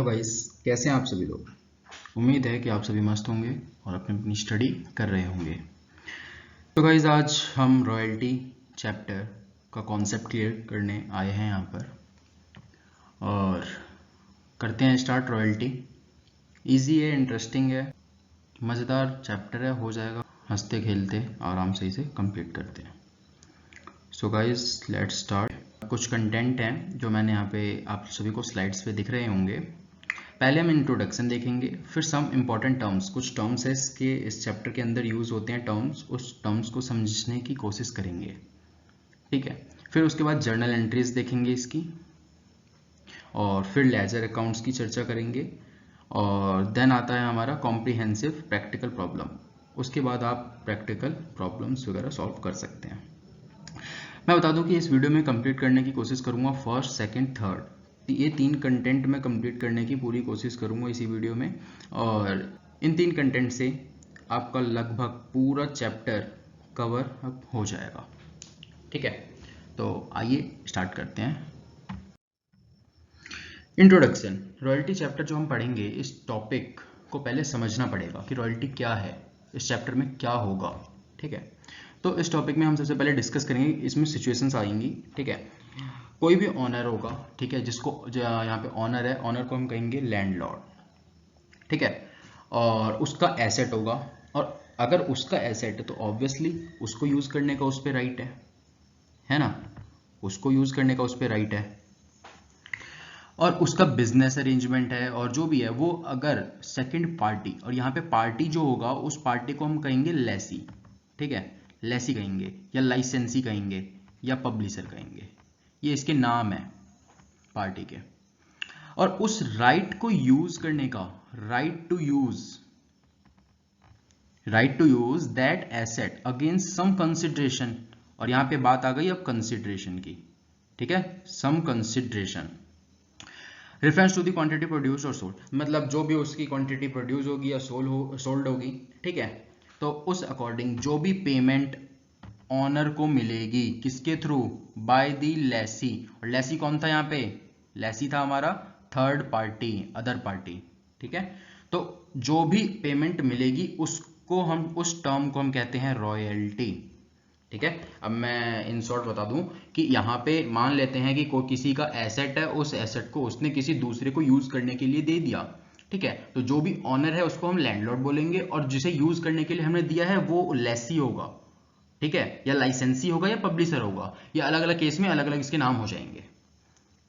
Guys, कैसे हैं आप सभी लोग। उम्मीद है कि आप सभी मस्त होंगे और अपनी अपनी स्टडी कर रहे होंगे। तो गाइस, आज हम रॉयल्टी चैप्टर का कॉन्सेप्ट क्लियर करने आए हैं यहाँ पर और करते हैं स्टार्ट। रॉयल्टी इजी है, इंटरेस्टिंग है, मज़ेदार चैप्टर है, हो जाएगा। हंसते खेलते आराम से इसे कंप्लीट करते हैं। So guys, let's start. कुछ कंटेंट हैं जो मैंने यहाँ पे आप सभी को स्लाइड्स पे दिख रहे होंगे। पहले हम इंट्रोडक्शन देखेंगे, फिर सम इम्पॉर्टेंट टर्म्स, कुछ टर्म्स है इस चैप्टर के अंदर यूज होते हैं टर्म्स, उस टर्म्स को समझने की कोशिश करेंगे, ठीक है। फिर उसके बाद जर्नल एंट्रीज देखेंगे इसकी, और फिर लेजर अकाउंट्स की चर्चा करेंगे, और देन आता है हमारा कॉम्प्रिहेंसिव प्रैक्टिकल प्रॉब्लम। उसके बाद आप प्रैक्टिकल प्रॉब्लम्स वगैरह सॉल्व कर सकते हैं। मैं बता दूं कि इस वीडियो में कंप्लीट करने की कोशिश करूंगा फर्स्ट, सेकंड, थर्ड, ये 3 कंटेंट में कंप्लीट करने की पूरी कोशिश करूंगा इसी वीडियो में। और इन 3 कंटेंट से आपका लगभग पूरा चैप्टर कवर अप हो जाएगा, ठीक है। तो आइए स्टार्ट करते हैं। इंट्रोडक्शन। रॉयल्टी चैप्टर जो हम पढ़ेंगे, इस टॉपिक को पहले समझना पड़ेगा कि रॉयल्टी क्या है, इस चैप्टर में क्या होगा, ठीक है। तो इस टॉपिक में हम सबसे पहले डिस्कस करेंगे, इसमें सिचुएशंस आएंगी, ठीक है। कोई भी ऑनर होगा, ठीक है, जिसको यहाँ पे ऑनर है, ऑनर को हम कहेंगे लैंडलॉर्ड, ठीक है। और उसका एसेट होगा, और अगर उसका एसेट है तो ऑब्वियसली उसको यूज करने का उस पर राइट है ना, उसको यूज करने का उस पर राइट है। और उसका बिजनेस अरेंजमेंट है, और जो भी है वो अगर सेकंड पार्टी, और यहाँ पे पार्टी जो होगा उस पार्टी को हम कहेंगे लेसी, ठीक है, लेसी कहेंगे या लाइसेंसी कहेंगे या पब्लिशर कहेंगे, ये इसके नाम है पार्टी के। और उस राइट को यूज करने का, right to use that asset against some consideration, और यहां पे बात आ गई अब कंसिडरेशन की, ठीक है, some consideration reference to the quantity produce और सोल्ड, मतलब जो भी उसकी क्वांटिटी प्रोड्यूस होगी या सोल्ड होगी, ठीक है। तो उस अकॉर्डिंग जो भी पेमेंट ऑनर को मिलेगी, किसके थ्रू, बाय द लेसी। और लेसी कौन था यहाँ पे, लेसी था हमारा थर्ड पार्टी, अदर पार्टी, ठीक है। तो जो भी पेमेंट मिलेगी उसको हम, उस टर्म को हम कहते हैं रॉयल्टी, ठीक है। अब मैं इन शॉर्ट बता दूं कि यहाँ पे मान लेते हैं कि कोई किसी का एसेट है, उस एसेट को उसने किसी दूसरे को यूज करने के लिए दे दिया, ठीक है। तो जो भी ऑनर है उसको हम लैंडलॉर्ड बोलेंगे, और जिसे यूज करने के लिए हमने दिया है वो लेसी होगा, ठीक है, या लाइसेंसी होगा या पब्लिशर होगा, या अलग अलग केस में अलग अलग इसके नाम हो जाएंगे,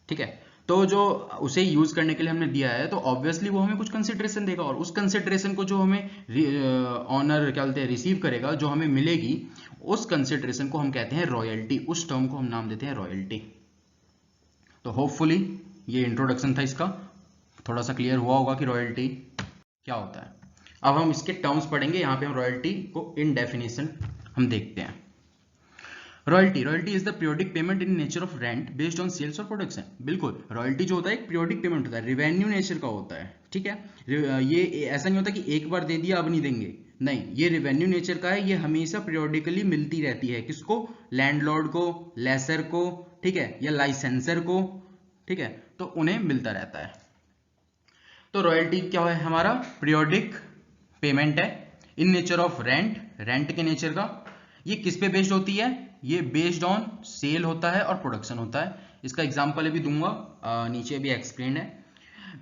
ठीक है। तो जो उसे यूज करने के लिए हमने दिया है तो ऑब्वियसली वो हमें कुछ कंसिडरेशन देगा, और उस कंसिडरेशन को जो हमें ऑनर क्या बोलते हैं रिसीव करेगा, जो हमें मिलेगी, उस कंसिडरेशन को हम कहते हैं रॉयल्टी, उस टर्म को हम नाम देते हैं रॉयल्टी। तो होपफुली ये इंट्रोडक्शन था इसका, थोड़ा सा क्लियर हुआ होगा कि रॉयल्टी क्या होता है। अब हम इसके टर्म्स पढ़ेंगे, यहाँ पे हम रॉयल्टी को इन डेफिनेशन हम देखते हैं। Royalty is the periodic payment in nature of rent based on sales और प्रोडक्शन। बिल्कुल, रॉयल्टी जो होता है एक पीरियोडिक पेमेंट होता है, रिवेन्यू नेचर का होता है, ठीक है। ये ऐसा नहीं होता कि एक बार दे दिया अब नहीं देंगे, नहीं, ये रिवेन्यू नेचर का है, ये हमेशा पीरियोडिकली मिलती रहती है। किसको, लैंडलॉर्ड को, लेसर को, ठीक है, या लाइसेंसर को, ठीक है, तो उन्हें मिलता रहता है। तो रॉयल्टी क्या है, हमारा पीरियोडिक पेमेंट है इन नेचर ऑफ रेंट, रेंट के नेचर का। ये किस पे बेस्ड होती है, ये बेस्ड ऑन सेल होता है और प्रोडक्शन होता है। इसका एग्जांपल अभी दूंगा, नीचे भी एक्सप्लेन है।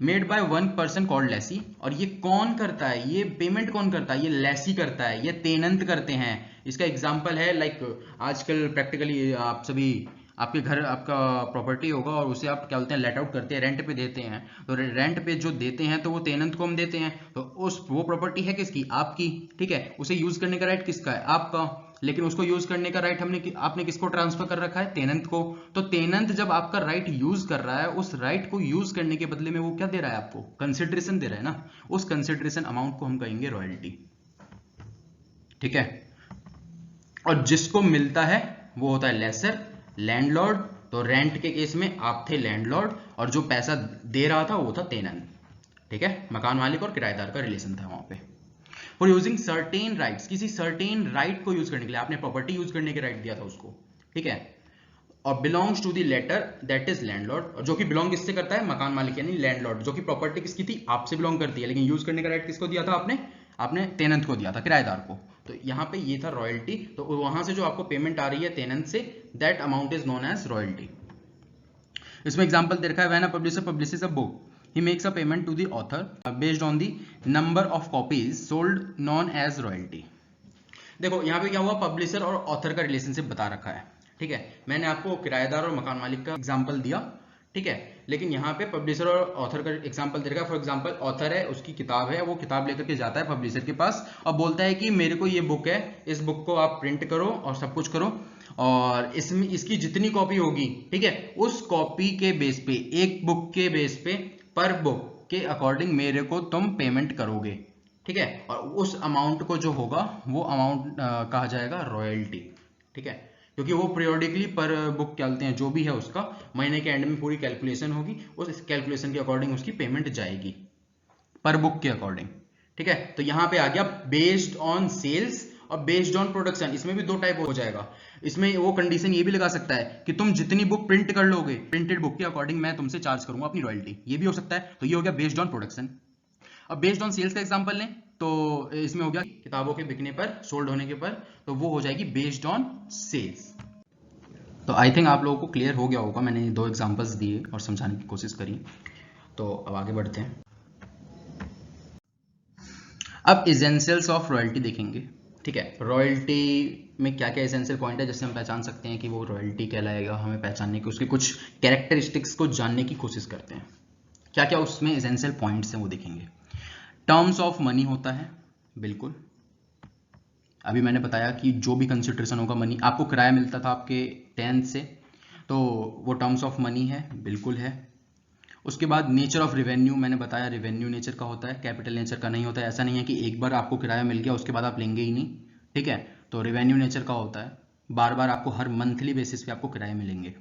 Made by one person called lessee, और ये कौन करता है, ये पेमेंट कौन करता है, ये लेसी करता है, ये तेनंत करते हैं। इसका एग्जांपल है लाइक आजकल प्रैक्टिकली आप सभी, आपके घर आपका प्रॉपर्टी होगा और उसे आप क्या बोलते हैं लेट आउट करते हैं, रेंट पे देते हैं। तो रेंट पे जो देते हैं तो वो तेनंत को हम देते हैं, तो उस वो प्रॉपर्टी है किसकी, आपकी, ठीक है। उसे यूज करने का राइट किसका है, आपका, लेकिन उसको यूज करने का राइट आपने किसको ट्रांसफर कर रखा है, तेनंत को। तो तेनंत जब आपका राइट यूज कर रहा है, उस राइट को यूज करने के बदले में वो क्या दे रहा है आपको, कंसिडरेशन दे रहा है ना, उस कंसिडरेशन अमाउंट को हम कहेंगे रॉयल्टी, ठीक है। और जिसको मिलता है वो होता है लेसर, लैंडलॉर्ड। तो रेंट के केस में आप थे लैंडलॉर्ड, और जो पैसा दे रहा था वो था तेनंत, ठीक है, मकान मालिक और किराएदार का रिलेशन था वहां पे। फॉर यूजिंग सर्टेन राइट्स, किसी सर्टेन राइट को यूज करने के लिए, आपने प्रॉपर्टी यूज करने के राइट दिया था उसको, ठीक है, और belongs to the latter that is landlord, और जो कि बिलोंग किससे करता है, मकान मालिक यानी लैंडलॉर्ड, जो कि प्रॉपर्टी किसकी थी, आपसे बिलोंग करती है, लेकिन यूज करने का राइट किसको दिया था आपने टेनेंट को दिया था, किराएदार को। तो यहाँ पे ये था रॉयल्टी, तो वहां से जो आपको पेमेंट आ रही है टेनेंट से, that amount is known as royalty. इसमें एग्जांपल दे रखा है, when a publisher publishes a book he makes a payment to the author based on the number of copies sold known as royalty। देखो यहाँ पे क्या हुआ, पब्लिशर और ऑथर का रिलेशनशिप बता रखा है, ठीक है। मैंने आपको किराएदार और मकान मालिक का एग्जांपल दिया, ठीक है, लेकिन यहाँ पे पब्लिशर और ऑथर का एग्जांपल दे रखा है। फॉर एग्जांपल ऑथर है, उसकी किताब है, वो किताब लेकर के जाता है पब्लिशर के पास और बोलता है कि मेरे को ये बुक है, इस बुक को आप प्रिंट करो और सब कुछ करो, और इसमें इसकी जितनी कॉपी होगी, ठीक है, उस कॉपी के बेस पे, एक बुक के बेस पे, पर बुक के अकॉर्डिंग मेरे को तुम पेमेंट करोगे, ठीक है, और उस अमाउंट को जो होगा वो अमाउंट कहा जाएगा रॉयल्टी, ठीक है, क्योंकि वो पीरियोडिकली पर बुक क्या बोलते हैं, जो भी है उसका महीने के एंड में पूरी कैलकुलेशन होगी, उस कैलकुलेशन के अकॉर्डिंग उसकी पेमेंट जाएगी पर बुक के अकॉर्डिंग, ठीक है। तो यहाँ पे आ गया बेस्ड ऑन सेल्स और बेस्ड ऑन प्रोडक्शन, इसमें भी दो टाइप हो जाएगा। इसमें वो कंडीशन ये भी लगा सकता है कि तुम जितनी बुक प्रिंट कर लोगे, प्रिंटेड बुक के अकॉर्डिंग मैं तुमसे चार्ज करूंगा अपनी रॉयल्टी, ये भी हो सकता है। तो ये हो गया बेस्ड ऑन प्रोडक्शन। अब बेस्ड ऑन सेल्स का एग्जांपल लें तो इसमें हो गया किताबों के बिकने पर, सोल्ड होने के पर, तो वो हो जाएगी बेस्ड ऑन सेल्स। तो आई थिंक आप लोगों को क्लियर हो गया होगा, मैंने दो एग्जांपल्स दिए और समझाने की कोशिश करी। तो अब आगे बढ़ते हैं। अब एसेंशियल्स ऑफ रॉयल्टी देखेंगे, ठीक है। रॉयल्टी में क्या क्या एसेंशियल पॉइंट है जिससे हम पहचान सकते हैं कि वो रॉयल्टी कहलाएगा, हमें पहचानने की, उसके कुछ कैरेक्टरिस्टिक्स को जानने की कोशिश करते हैं। क्या क्या उसमें एसेंशियल पॉइंट्स हैं वो देखेंगे। टर्म्स ऑफ मनी होता है, बिल्कुल, अभी मैंने बताया कि जो भी कंसिडरेशन होगा मनी, आपको किराया मिलता था आपके टेनेंट से, तो वो टर्म्स ऑफ मनी है, बिल्कुल है। उसके बाद नेचर ऑफ रेवेन्यू, मैंने बताया रेवेन्यू नेचर का होता है, कैपिटल नेचर का नहीं होता है। ऐसा नहीं है कि एक बार आपको किराया मिल गया उसके बाद आप लेंगे ही नहीं, ठीक है। तो रेवेन्यू नेचर का होता है, बार बार आपको हर मंथली बेसिस पे आपको किराए मिलेंगे।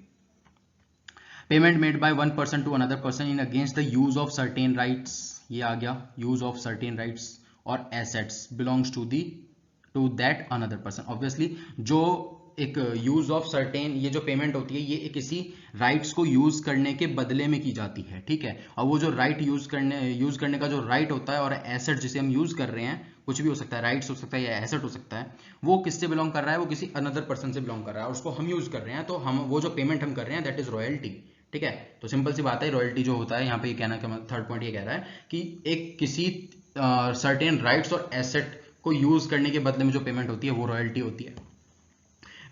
Payment made by one person to another person in against the use of certain rights, ये आ गया, यूज ऑफ सर्टेन राइट्स और assets belongs to that another person. Obviously जो एक यूज ऑफ सर्टेन, ये जो पेमेंट होती है ये किसी राइट्स को यूज करने के बदले में की जाती है, ठीक है। और वो जो राइट यूज करने का जो राइट होता है, और एसेट जिसे हम यूज कर रहे हैं, कुछ भी हो सकता है, राइट्स हो सकता है या एसेट हो सकता है, वो किससे बिलोंग कर रहा है, वो किसी अनदर पर्सन से बिलोंग कर रहा है, और उसको हम यूज कर रहे हैं, तो हम वो जो पेमेंट हम कर रहे हैं दैट इज रॉयल्टी, ठीक है। तो सिंपल सी बात है, रॉयल्टी जो होता है यहाँ पे ये कहना का थर्ड पॉइंट ये कह रहा है कि एक किसी सर्टेन राइट्स और एसेट को यूज करने के बदले में जो पेमेंट होती है वो रॉयल्टी होती है।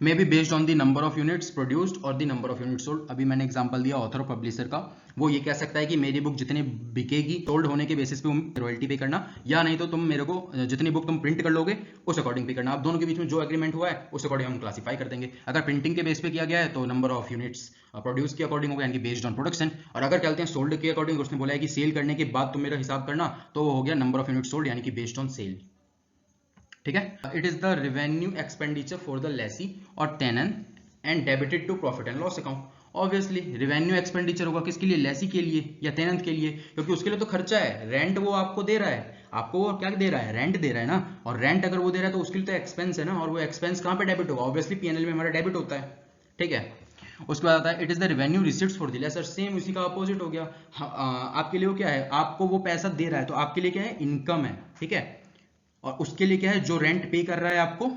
May be based on the number of units produced or the number of units sold. अभी मैंने एग्जांपल दिया ऑथर और पब्लिशर का, वो ये कह सकता है कि मेरी बुक जितनी बिकेगी सोल्ड होने के बेसिस पे रॉयल्टी पे करना, या नहीं तो तुम मेरे को जितनी बुक तुम प्रिंट कर लोगे उस अकॉर्डिंग पे करना। आप दोनों के बीच में जो एग्रीमेंट हुआ है उस अकॉर्डिंग हम क्लासीफाई कर देंगे। अगर प्रिंटिंग के बेस पे किया गया है तो नंबर ऑफ यूनिट्स प्रोड्यूस के अकॉर्डिंग होगा, यानी कि बेस्ड ऑन प्रोडक्शन। और अगर कहते हैं सोल्ड के अकॉर्डिंग, उसने बोला है कि सेल करने के बाद तुम मेरा हिसाब करना, तो वो हो गया नंबर ऑफ यूनिट सोल्ड, यानी कि बेस्ड ऑन सेल, ठीक है। It is the revenue expenditure for the lessee or tenant and debited to profit and loss account. Obviously revenue expenditure होगा किसके लिए, लेसी के लिए या टेनेंट के लिए, क्योंकि उसके लिए तो खर्चा है, रेंट वो आपको दे रहा है, आपको वो क्या दे रहा है, रेंट दे रहा है ना। और रेंट अगर वो दे रहा है तो उसके लिए तो एक्सपेंस है ना, और वो एक्सपेंस कहाँ पे डेबिट होगा, ऑब्वियसली पीएनएल में हमारा डेबिट होता है, ठीक है। उसके बाद आता है it is the revenue receipts for the lessor, same उसी का अपोजिट हो गया। आपके लिए वो क्या है, आपको वो पैसा दे रहा है तो आपके लिए क्या है, इनकम है, ठीक है। और उसके लिए क्या है, जो रेंट पे कर रहा है आपको,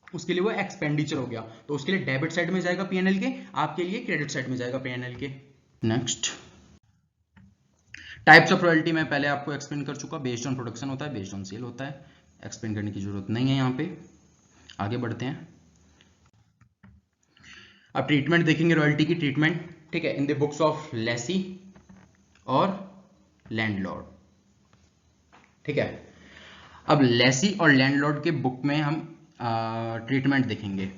उसके लिए वो एक्सपेंडिचर हो गया, तो उसके लिए डेबिट साइड में जाएगा पीएनएल के, आपके लिए क्रेडिट साइड में जाएगा पीएनएल के। नेक्स्ट टाइप्स ऑफ रॉयल्टी मैं पहले आपको एक्सप्लेन कर चुका, बेस्ड ऑन प्रोडक्शन होता है, बेस्ड ऑन सेल होता है, एक्सप्लेन करने की जरूरत नहीं है यहाँ पे। आगे बढ़ते हैं। अब ट्रीटमेंट देखेंगे रॉयल्टी की ट्रीटमेंट, ठीक है, in the books of lessee और लैंडलॉर्ड, ठीक है। अब लेसी और लैंडलॉर्ड के बुक में हम ट्रीटमेंट देखेंगे।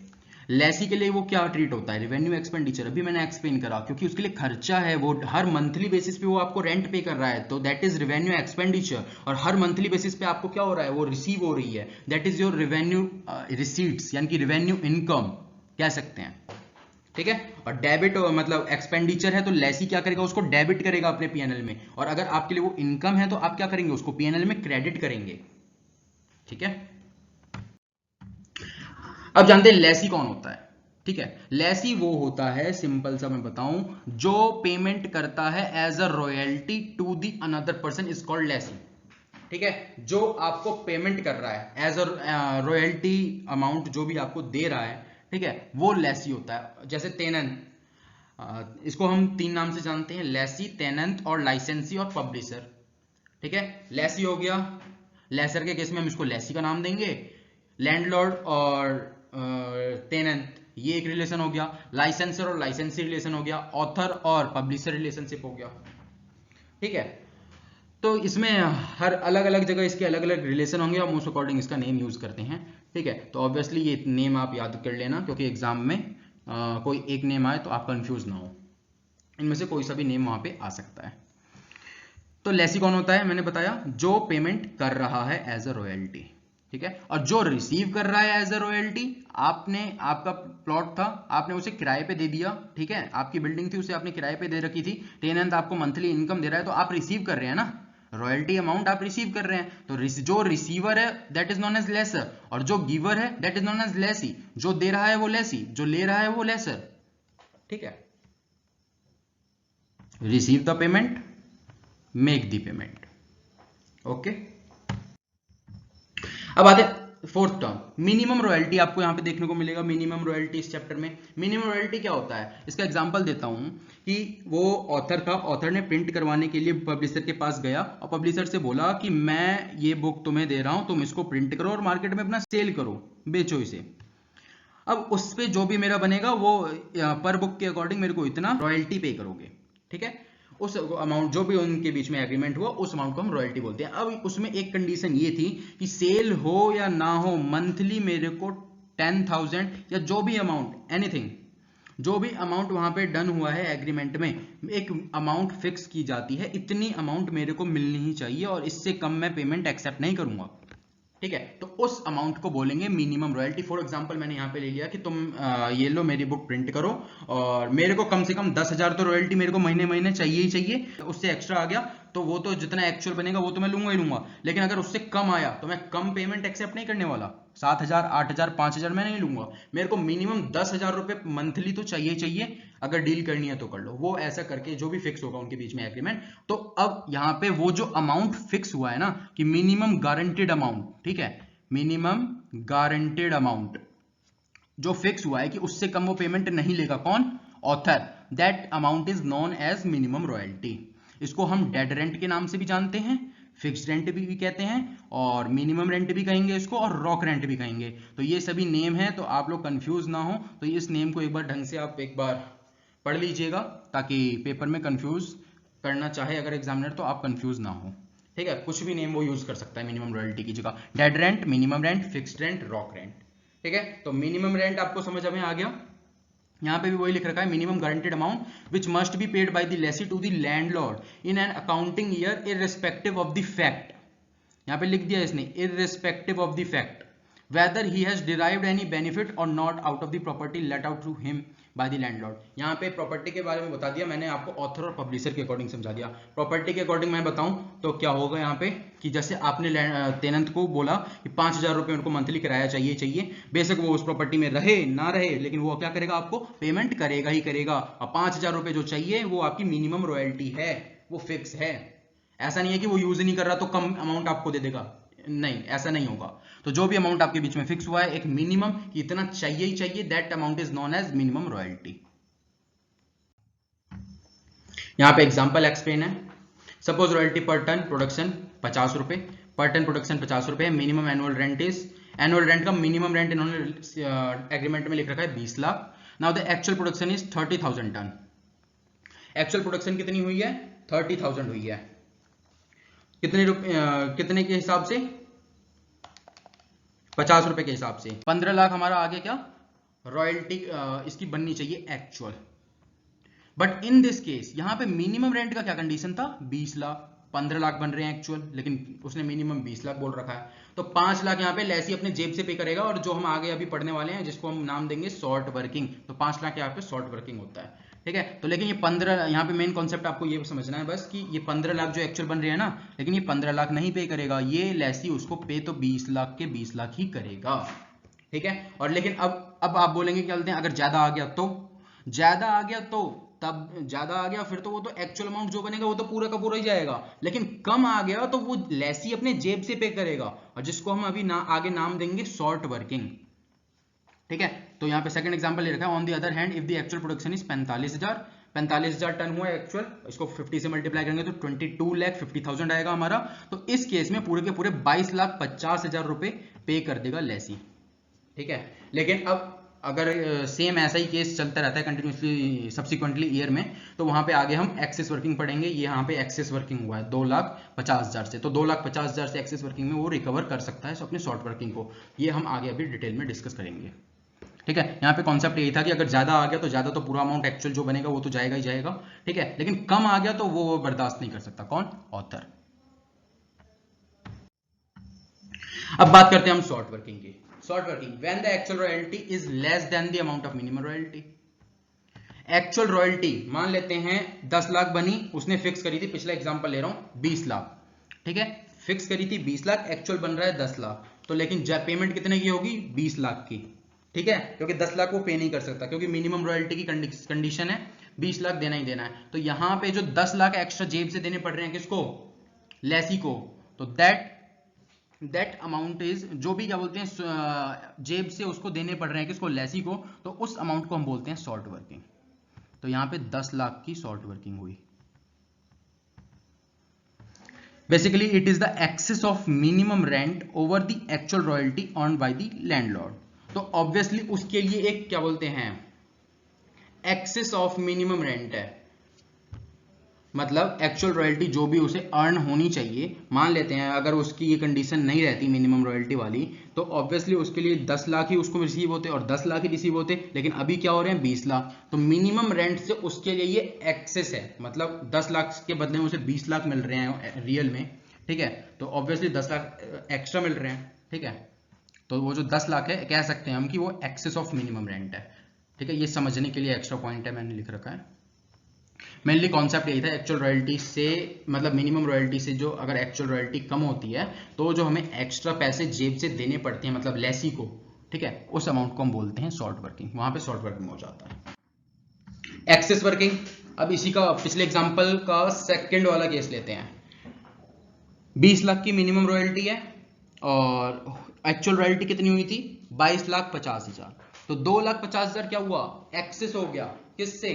लेसी के लिए वो क्या ट्रीट होता है, रेवेन्यू एक्सपेंडिचर, अभी मैंने एक्सप्लेन करा, क्योंकि उसके लिए खर्चा है, वो हर मंथली बेसिस पे वो आपको रेंट पे कर रहा है, तो दैट इज रेवेन्यू एक्सपेंडिचर। और हर मंथली बेसिस पे आपको क्या हो रहा है, वो रिसीव हो रही है, that is your revenue receipts, यानी कि रेवेन्यू इनकम कह सकते हैं, ठीक है। और डेबिट मतलब एक्सपेंडिचर है तो लेसी क्या करेगा, उसको डेबिट करेगा अपने पीएनएल में, और अगर आपके लिए वो इनकम है तो आप क्या करेंगे, उसको पीएनएल में क्रेडिट करेंगे, ठीक है। अब जानते हैं लेसी कौन होता है। ठीक है। लेसी वो होता है, सिंपल सा मैं बताऊं, जो पेमेंट करता है as a royalty to the another person is called lessee. ठीक है, जो आपको पेमेंट कर रहा है एज अ रॉयल्टी अमाउंट, जो भी आपको दे रहा है, ठीक है, वो लेसी होता है। जैसे टेनेंट, इसको हम 3 नाम से जानते हैं, लेसी, टेनेंट और लाइसेंसी और पब्लिशर। ठीक है, लेसी हो गया, लेसर के केस में हम इसको लेसी का नाम देंगे। लैंडलॉर्ड और टेनेंट ये एक रिलेशन हो गया। लाइसेंसर और लाइसेंसी रिलेशन हो गया। ऑथर और पब्लिशर रिलेशनशिप हो गया। ठीक है, तो इसमें हर अलग अलग जगह इसके अलग अलग रिलेशन होंगे और उस अकॉर्डिंग इसका नेम यूज करते हैं। ठीक है, तो ऑब्वियसली ये नेम आप याद कर लेना, क्योंकि एग्जाम में कोई एक नेम आए तो आप कंफ्यूज ना हो, इनमें से कोई सा भी नेम वहां पे आ सकता है। तो लेसी कौन होता है, मैंने बताया, जो पेमेंट कर रहा है एज अ रॉयल्टी। ठीक है, और जो रिसीव कर रहा है एज अ रॉयल्टी, आपने, आपका प्लॉट था, आपने उसे किराए पे दे दिया। ठीक है, आपकी बिल्डिंग थी, उसे आपने किराए पे दे रखी थी, टेनेंट आपको मंथली इनकम दे रहा है, तो आप रिसीव कर रहे हैं ना, रॉयल्टी अमाउंट आप रिसीव कर रहे हैं। तो जो रिसीवर है that is known as lessor, और जो गिवर है that is known as lessee. जो दे रहा है वो लेसी, जो ले रहा है वो लेसर। ठीक है, receive the payment, make the payment. Okay, अब आते फोर्थ टर्म, मिनिमम रॉयल्टी। आपको यहां पे देखने को मिलेगा मिनिमम रॉयल्टी इस चैप्टर में। मिनिमम रॉयल्टी क्या होता है, इसका एग्जांपल देता हूं कि वो ऑथर था, ऑथर ने प्रिंट करवाने के लिए पब्लिशर के पास गया और पब्लिशर से बोला कि मैं ये बुक तुम्हें दे रहा हूं, तुम इसको प्रिंट करो और मार्केट में अपना सेल करो, बेचो इसे। अब उस पे जो भी मेरा बनेगा वो पर बुक के अकॉर्डिंग मेरे को इतना रॉयल्टी पे करोगे। ठीक है, उस अमाउंट जो भी उनके बीच में एग्रीमेंट हुआ, उस अमाउंट को हम रॉयल्टी बोलते हैं। अब उसमें एक कंडीशन ये थी कि सेल हो या ना हो, मंथली मेरे को 10,000 या जो भी अमाउंट, एनीथिंग, जो भी अमाउंट वहां पे डन हुआ है एग्रीमेंट में, एक अमाउंट फिक्स की जाती है, इतनी अमाउंट मेरे को मिलनी ही चाहिए और इससे कम मैं पेमेंट एक्सेप्ट नहीं करूंगा। ठीक है, तो उस अमाउंट को बोलेंगे मिनिमम रॉयल्टी। फॉर एग्जांपल मैंने यहाँ पे ले लिया कि तुम ये लो मेरी बुक प्रिंट करो और मेरे को कम से कम 10,000 तो रॉयल्टी मेरे को महीने महीने चाहिए ही चाहिए। उससे एक्स्ट्रा आ गया तो वो तो जितना एक्चुअल बनेगा वो तो मैं लूंगा ही लूंगा, लेकिन अगर उससे कम आया तो मैं कम पेमेंट एक्सेप्ट नहीं करने वाला। 7,000, 8,000, 5,000 मैं नहीं लूंगा, मेरे को मिनिमम 10,000 रुपए मंथली तो चाहिए चाहिए। अगर डील करनी है तो कर लो, वो ऐसा करके जो भी फिक्स होगा उनके बीच में एग्रीमेंट। तो अब यहाँ पे वो जो अमाउंट फिक्स हुआ है ना कि मिनिमम गारंटेड अमाउंट, ठीक है, मिनिमम गारंटेड अमाउंट जो फिक्स हुआ है कि उससे कम वो पेमेंट नहीं लेगा, कौन, author, that amount is known as minimum royalty. इसको हम डेड रेंट के नाम से भी जानते हैं, फिक्स्ड रेंट भी कहते हैं, और मिनिमम रेंट भी कहेंगे इसको, और रॉक रेंट भी कहेंगे। तो ये सभी नेम है, तो आप लोग कंफ्यूज ना हो, तो इस नेम को एक बार ढंग से आप एक बार पढ़ लीजिएगा, ताकि पेपर में कंफ्यूज करना चाहे अगर एग्जामिनर तो आप कंफ्यूज ना हो। ठीक है, कुछ भी नेम वो यूज कर सकता है मिनिमम रॉयल्टी की जगह, dead rent, minimum rent, fixed rent, rock rent. ठीक है, तो मिनिमम रेंट आपको समझ में आ गया। यहां पे भी वही लिख रखा है, minimum guaranteed amount which must be paid by the lessee to the landlord in an accounting year irrespective of the fact. यहां पे लिख दिया इसने irrespective of the fact whether he has derived any benefit or not out of the property let out to him by the landlord. यहाँ पे property के बारे में बता दिया मैंने आपको, ऑथर और पब्लिशर के अकॉर्डिंग समझा दिया। प्रॉपर्टी के अकॉर्डिंग मैं बताऊं तो क्या होगा यहाँ पे कि जैसे आपने टेनेंट को बोला कि 5,000 रुपए उनको मंथली किराया चाहिए चाहिए, बेशक वो उस प्रॉपर्टी में रहे ना रहे, लेकिन वो क्या करेगा, आपको पेमेंट करेगा ही करेगा। और 5,000 रुपए जो चाहिए वो आपकी मिनिमम रॉयल्टी है, वो फिक्स है। ऐसा नहीं है कि वो यूज नहीं कर रहा तो कम अमाउंट आपको दे देगा, नहीं, ऐसा नहीं होगा। तो जो भी अमाउंट आपके बीच में फिक्स हुआ है एक मिनिमम कि इतना चाहिए ही चाहिए, that amount is known as minimum royalty. यहां पे एग्जांपल एक्सप्लेन है। Suppose royalty per ton production 50 रुपए, पर टन प्रोडक्शन 50 रुपए, minimum annual rent is, annual rent का मिनिमम रेंट इन्होंने एग्रीमेंट में लिख रखा है 20 lakh. Now the actual production is 30,000 ton. Actual production कितनी हुई है, 30,000 हुई है। कितने के हिसाब से, 50 रुपए के हिसाब से। 15 लाख हमारा आगे क्या रॉयल्टी इसकी बननी चाहिए actual. But in this case यहां पे मिनिमम रेंट का क्या कंडीशन था, 20 लाख। 15 लाख बन रहे हैं एक्चुअल, लेकिन उसने मिनिमम 20 लाख बोल रखा है। तो 5 लाख यहाँ पे लेसी अपने जेब से पे करेगा, और जो हम आगे अभी पढ़ने वाले हैं जिसको हम नाम देंगे शॉर्ट वर्किंग, तो 5 लाख यहाँ पे शॉर्ट वर्किंग होता है। ठीक है, तो लेकिन ये 15, यहाँ पे मेन कॉन्सेप्ट आपको ये समझना है बस कि ये 15 लाख जो एक्चुअल बन रहे हैं ना, लेकिन ये 15 लाख नहीं पे करेगा, ये लेसी उसको पे तो 20 लाख के 20 लाख ही करेगा। ठीक है, और लेकिन अब अब आप बोलेंगे क्या बोलते हैं, अगर ज्यादा आ गया तो, ज्यादा आ गया तो, तब ज्यादा आ गया फिर तो वो तो एक्चुअल अमाउंट जो बनेगा वो तो पूरा का पूरा ही जाएगा, लेकिन कम आ गया तो वो लेसी अपने जेब से पे करेगा, और जिसको हम अभी आगे नाम देंगे शॉर्ट वर्किंग। ठीक है, तो यहाँ पे सेकंड एग्जांपल ले रखा है, on the other hand if the actual production is 45,000 ton हुआ एक्चुअल, इसको 50 से मल्टीप्लाई करेंगे तो 22,50,000 आएगा हमारा। तो इस केस में पूरे के पूरे 22,50,000 रुपए पे कर देगा लेसी। ठीक है, लेकिन अब अगर सेम ऐसा ही केस चलता रहता है कंटिन्यूसली सब्सिक्वेंटली ईयर में, तो वहां पे आगे हम एक्सेस वर्किंग पढ़ेंगे। ये यहाँ पे एक्सेस वर्किंग हुआ है 2,50,000 से, तो 2,50,000 से एक्सेस वर्किंग में वो रिकवर कर सकता है अपने शॉर्ट वर्किंग को। ये हम आगे अभी डिटेल में डिस्कस करेंगे। ठीक है, यहाँ पे कॉन्सेप्ट यही था कि अगर ज्यादा आ गया तो ज्यादा तो पूरा अमाउंट एक्चुअल जो बनेगा वो तो जाएगा ही जाएगा। ठीक है, लेकिन कम आ गया तो वो बर्दाश्त नहीं कर सकता। कौन? ऑथर। अब बात करते हैं हम शॉर्ट वर्किंग की। Short working, when the actual royalty is less than the amount of minimum royalty. Actual royalty मान लेते हैं 10 लाख बनी, उसने फिक्स करी थी, पिछला एग्जांपल ले रहा हूं 20 लाख। ठीक है, फिक्स करी थी 20 लाख, एक्चुअल बन रहा है 10 लाख, तो लेकिन पेमेंट कितने की होगी? 20 लाख की। ठीक है, क्योंकि 10 लाख वो पे नहीं कर सकता, क्योंकि मिनिमम रॉयल्टी की कंडीशन है 20 लाख देना ही देना है। तो यहां पे जो 10 लाख एक्स्ट्रा जेब से देने पड़ रहे हैं किसको? लेसी को। तो दैट अमाउंट इज, जो भी क्या बोलते हैं जेब से उसको देने पड़ रहे हैं किसको? लेसी को। तो उस अमाउंट को हम बोलते हैं शॉर्ट वर्किंग। तो यहां पे 10 लाख की शॉर्ट वर्किंग हुई। Basically it is the excess of minimum rent over the actual royalty earned by the landlord. तो ऑब्वियसली उसके लिए एक क्या बोलते हैं, एक्सेस ऑफ मिनिमम रेंट है, मतलब एक्चुअल रॉयल्टी जो भी उसे अर्न होनी चाहिए। मान लेते हैं अगर उसकी ये कंडीशन नहीं रहती मिनिमम रॉयल्टी वाली, तो ऑब्वियसली उसके लिए 10 लाख ही उसको रिसीव होते और 10 लाख ही रिसीव होते, लेकिन अभी क्या हो रहे हैं? 20 लाख। तो मिनिमम रेंट से उसके लिए ये एक्सेस है, मतलब 10 लाख के बदले में उसे 20 लाख मिल रहे हैं रियल में। ठीक है, तो ऑब्वियसली 10 लाख एक्स्ट्रा मिल रहे हैं। ठीक है, तो वो जो 10 लाख है कह सकते हैं हम कि वो एक्सेस ऑफ मिनिमम रेंट है। ठीक है, ये समझने के लिए एक्स्ट्रा पॉइंट है, मैंने लिख रखा है। मेनली कॉन्सेप्ट यही था, एक्चुअल रॉयल्टी से मतलब मिनिमम रॉयल्टी से जो अगर एक्चुअल रॉयल्टी कम होती है तो जो हमें एक्स्ट्रा पैसे जेब से देने पड़ते हैं मतलब लेसी को, ठीक है, उस अमाउंट को हम बोलते हैं शॉर्ट वर्किंग। वहां पे शॉर्ट वर्किंग हो जाता है। एक्सेस वर्किंग, अब इसी का पिछले एग्जांपल का सेकंड वाला केस लेते हैं। 20 लाख की मिनिमम रॉयल्टी है और एक्चुअल रॉयल्टी कितनी हुई थी? 22,50,000। तो 2,50,000 क्या हुआ? एक्सेस हो गया। किससे?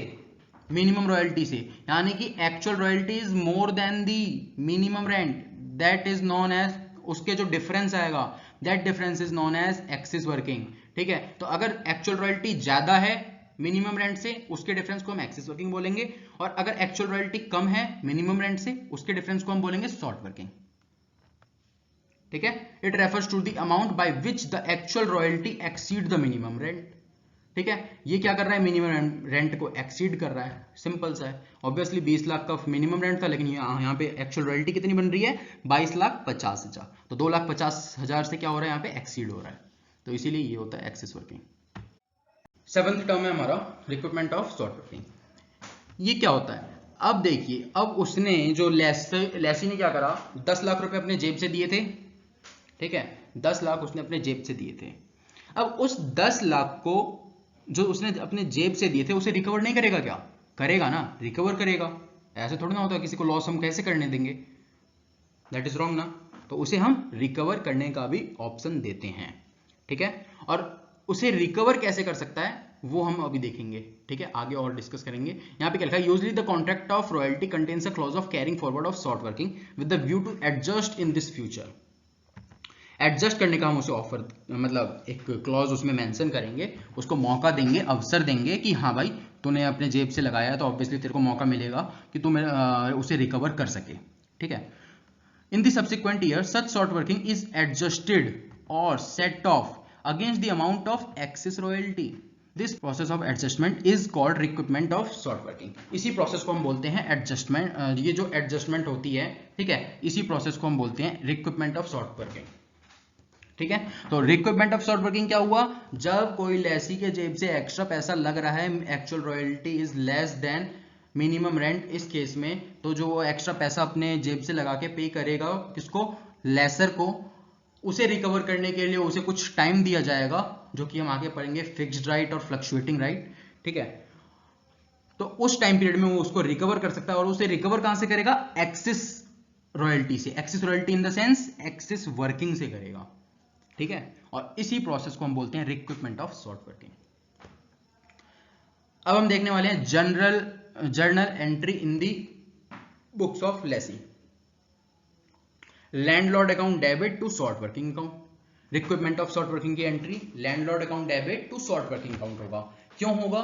मिनिमम रॉयल्टी से। यानी कि actual royalty is more than the minimum rent, that is known as, उसके जो डिफरेंस आएगा that difference is known as excess working. ठीक है, तो अगर एक्चुअल रॉयल्टी ज्यादा है मिनिमम रेंट से, उसके डिफरेंस को हम एक्सेस वर्किंग बोलेंगे, और अगर एक्चुअल रॉयल्टी कम है मिनिमम रेंट से, उसके डिफरेंस को हम बोलेंगे शॉर्ट वर्किंग। ठीक है, it refers to the amount by which the actual royalty exceed the minimum rent. ठीक है, ये क्या कर रहा है? मिनिमम रेंट को एक्सीड कर रहा है, सिंपल सा है। ऑब्वियसली 20 लाख का मिनिमम रेंट था, लेकिन यहाँ पे एक्चुअल रॉयल्टी कितनी बन रही है? 22,50,000। तो 2,50,000 से क्या हो रहा है? यहाँ पे एक्सीड हो रहा है, तो इसीलिए ये होता है एक्सेस वर्किंग। सेवंथ टर्म है हमारा रिक्रूटमेंट ऑफ शॉर्ट वर्किंग। ये क्या होता है? अब देखिए, अब उसने जो लेसी ने क्या करा, 10 लाख रुपए अपने जेब से दिए थे। ठीक है, 10 लाख उसने अपने जेब से दिए थे। अब उस 10 लाख को जो उसने अपने जेब से दिए थे उसे रिकवर नहीं करेगा क्या? करेगा ना, रिकवर करेगा। ऐसे थोड़ा ना होता है, किसी को लॉस हम कैसे करने देंगे? दैट इज रॉन्ग ना। तो उसे हम रिकवर करने का भी ऑप्शन देते हैं। ठीक है, और उसे रिकवर कैसे कर सकता है वो हम अभी देखेंगे। ठीक है, आगे और डिस्कस करेंगे। यहाँ पे क्या लिखा है? Usually the contract of royalty contains a clause of carrying forward of short working with the view to adjust in this future. Adjust करने का हम उसे ऑफर मतलब एक क्लॉज उसमें मेंशन करेंगे, उसको मौका देंगे, अवसर देंगे कि हाँ भाई तूने अपने जेब से लगाया तो ऑब्वियसली तेरे को मौका मिलेगा कि तुम उसे रिकवर कर सके। ठीक है, in the subsequent year such short working is adjusted or set off against the amount of excess royalty. This process of adjustment is called recruitment of short working. इसी प्रोसेस को हम बोलते हैं एडजस्टमेंट। ये जो एडजस्टमेंट होती है, ठीक है, इसी प्रोसेस को हम बोलते हैं रिक्रूटमेंट ऑफ शॉर्ट वर्किंग। ठीक है, तो रिक्रूटमेंट ऑफ शॉर्ट वर्किंग क्या हुआ? जब कोई लेसी के जेब से एक्स्ट्रा पैसा लग रहा है, actual royalty is less than minimum rent, इस केस में तो जो वो एक्स्ट्रा पैसा अपने जेब से लगा के पे करेगा किसको? लेसर को। उसे रिकवर करने के लिए उसे कुछ टाइम दिया जाएगा जो कि हम आगे पढ़ेंगे फिक्स्ड राइट और फ्लक्चुएटिंग राइट, ठीक है। तो उस टाइम पीरियड में वो उसको रिकवर कर सकता है, और उसे रिकवर कहां से करेगा? एक्सेस रॉयल्टी से। Excess royalty in the sense excess working से करेगा, ठीक है। और इसी प्रोसेस को हम बोलते हैं रिक्विपमेंट ऑफ शॉर्ट वर्किंग। अब हम देखने वाले हैं journal entry in the books of lessee. Landlord account debit to short working account. Recoupment of short working की entry landlord account debit to short working account होगा। क्यों होगा?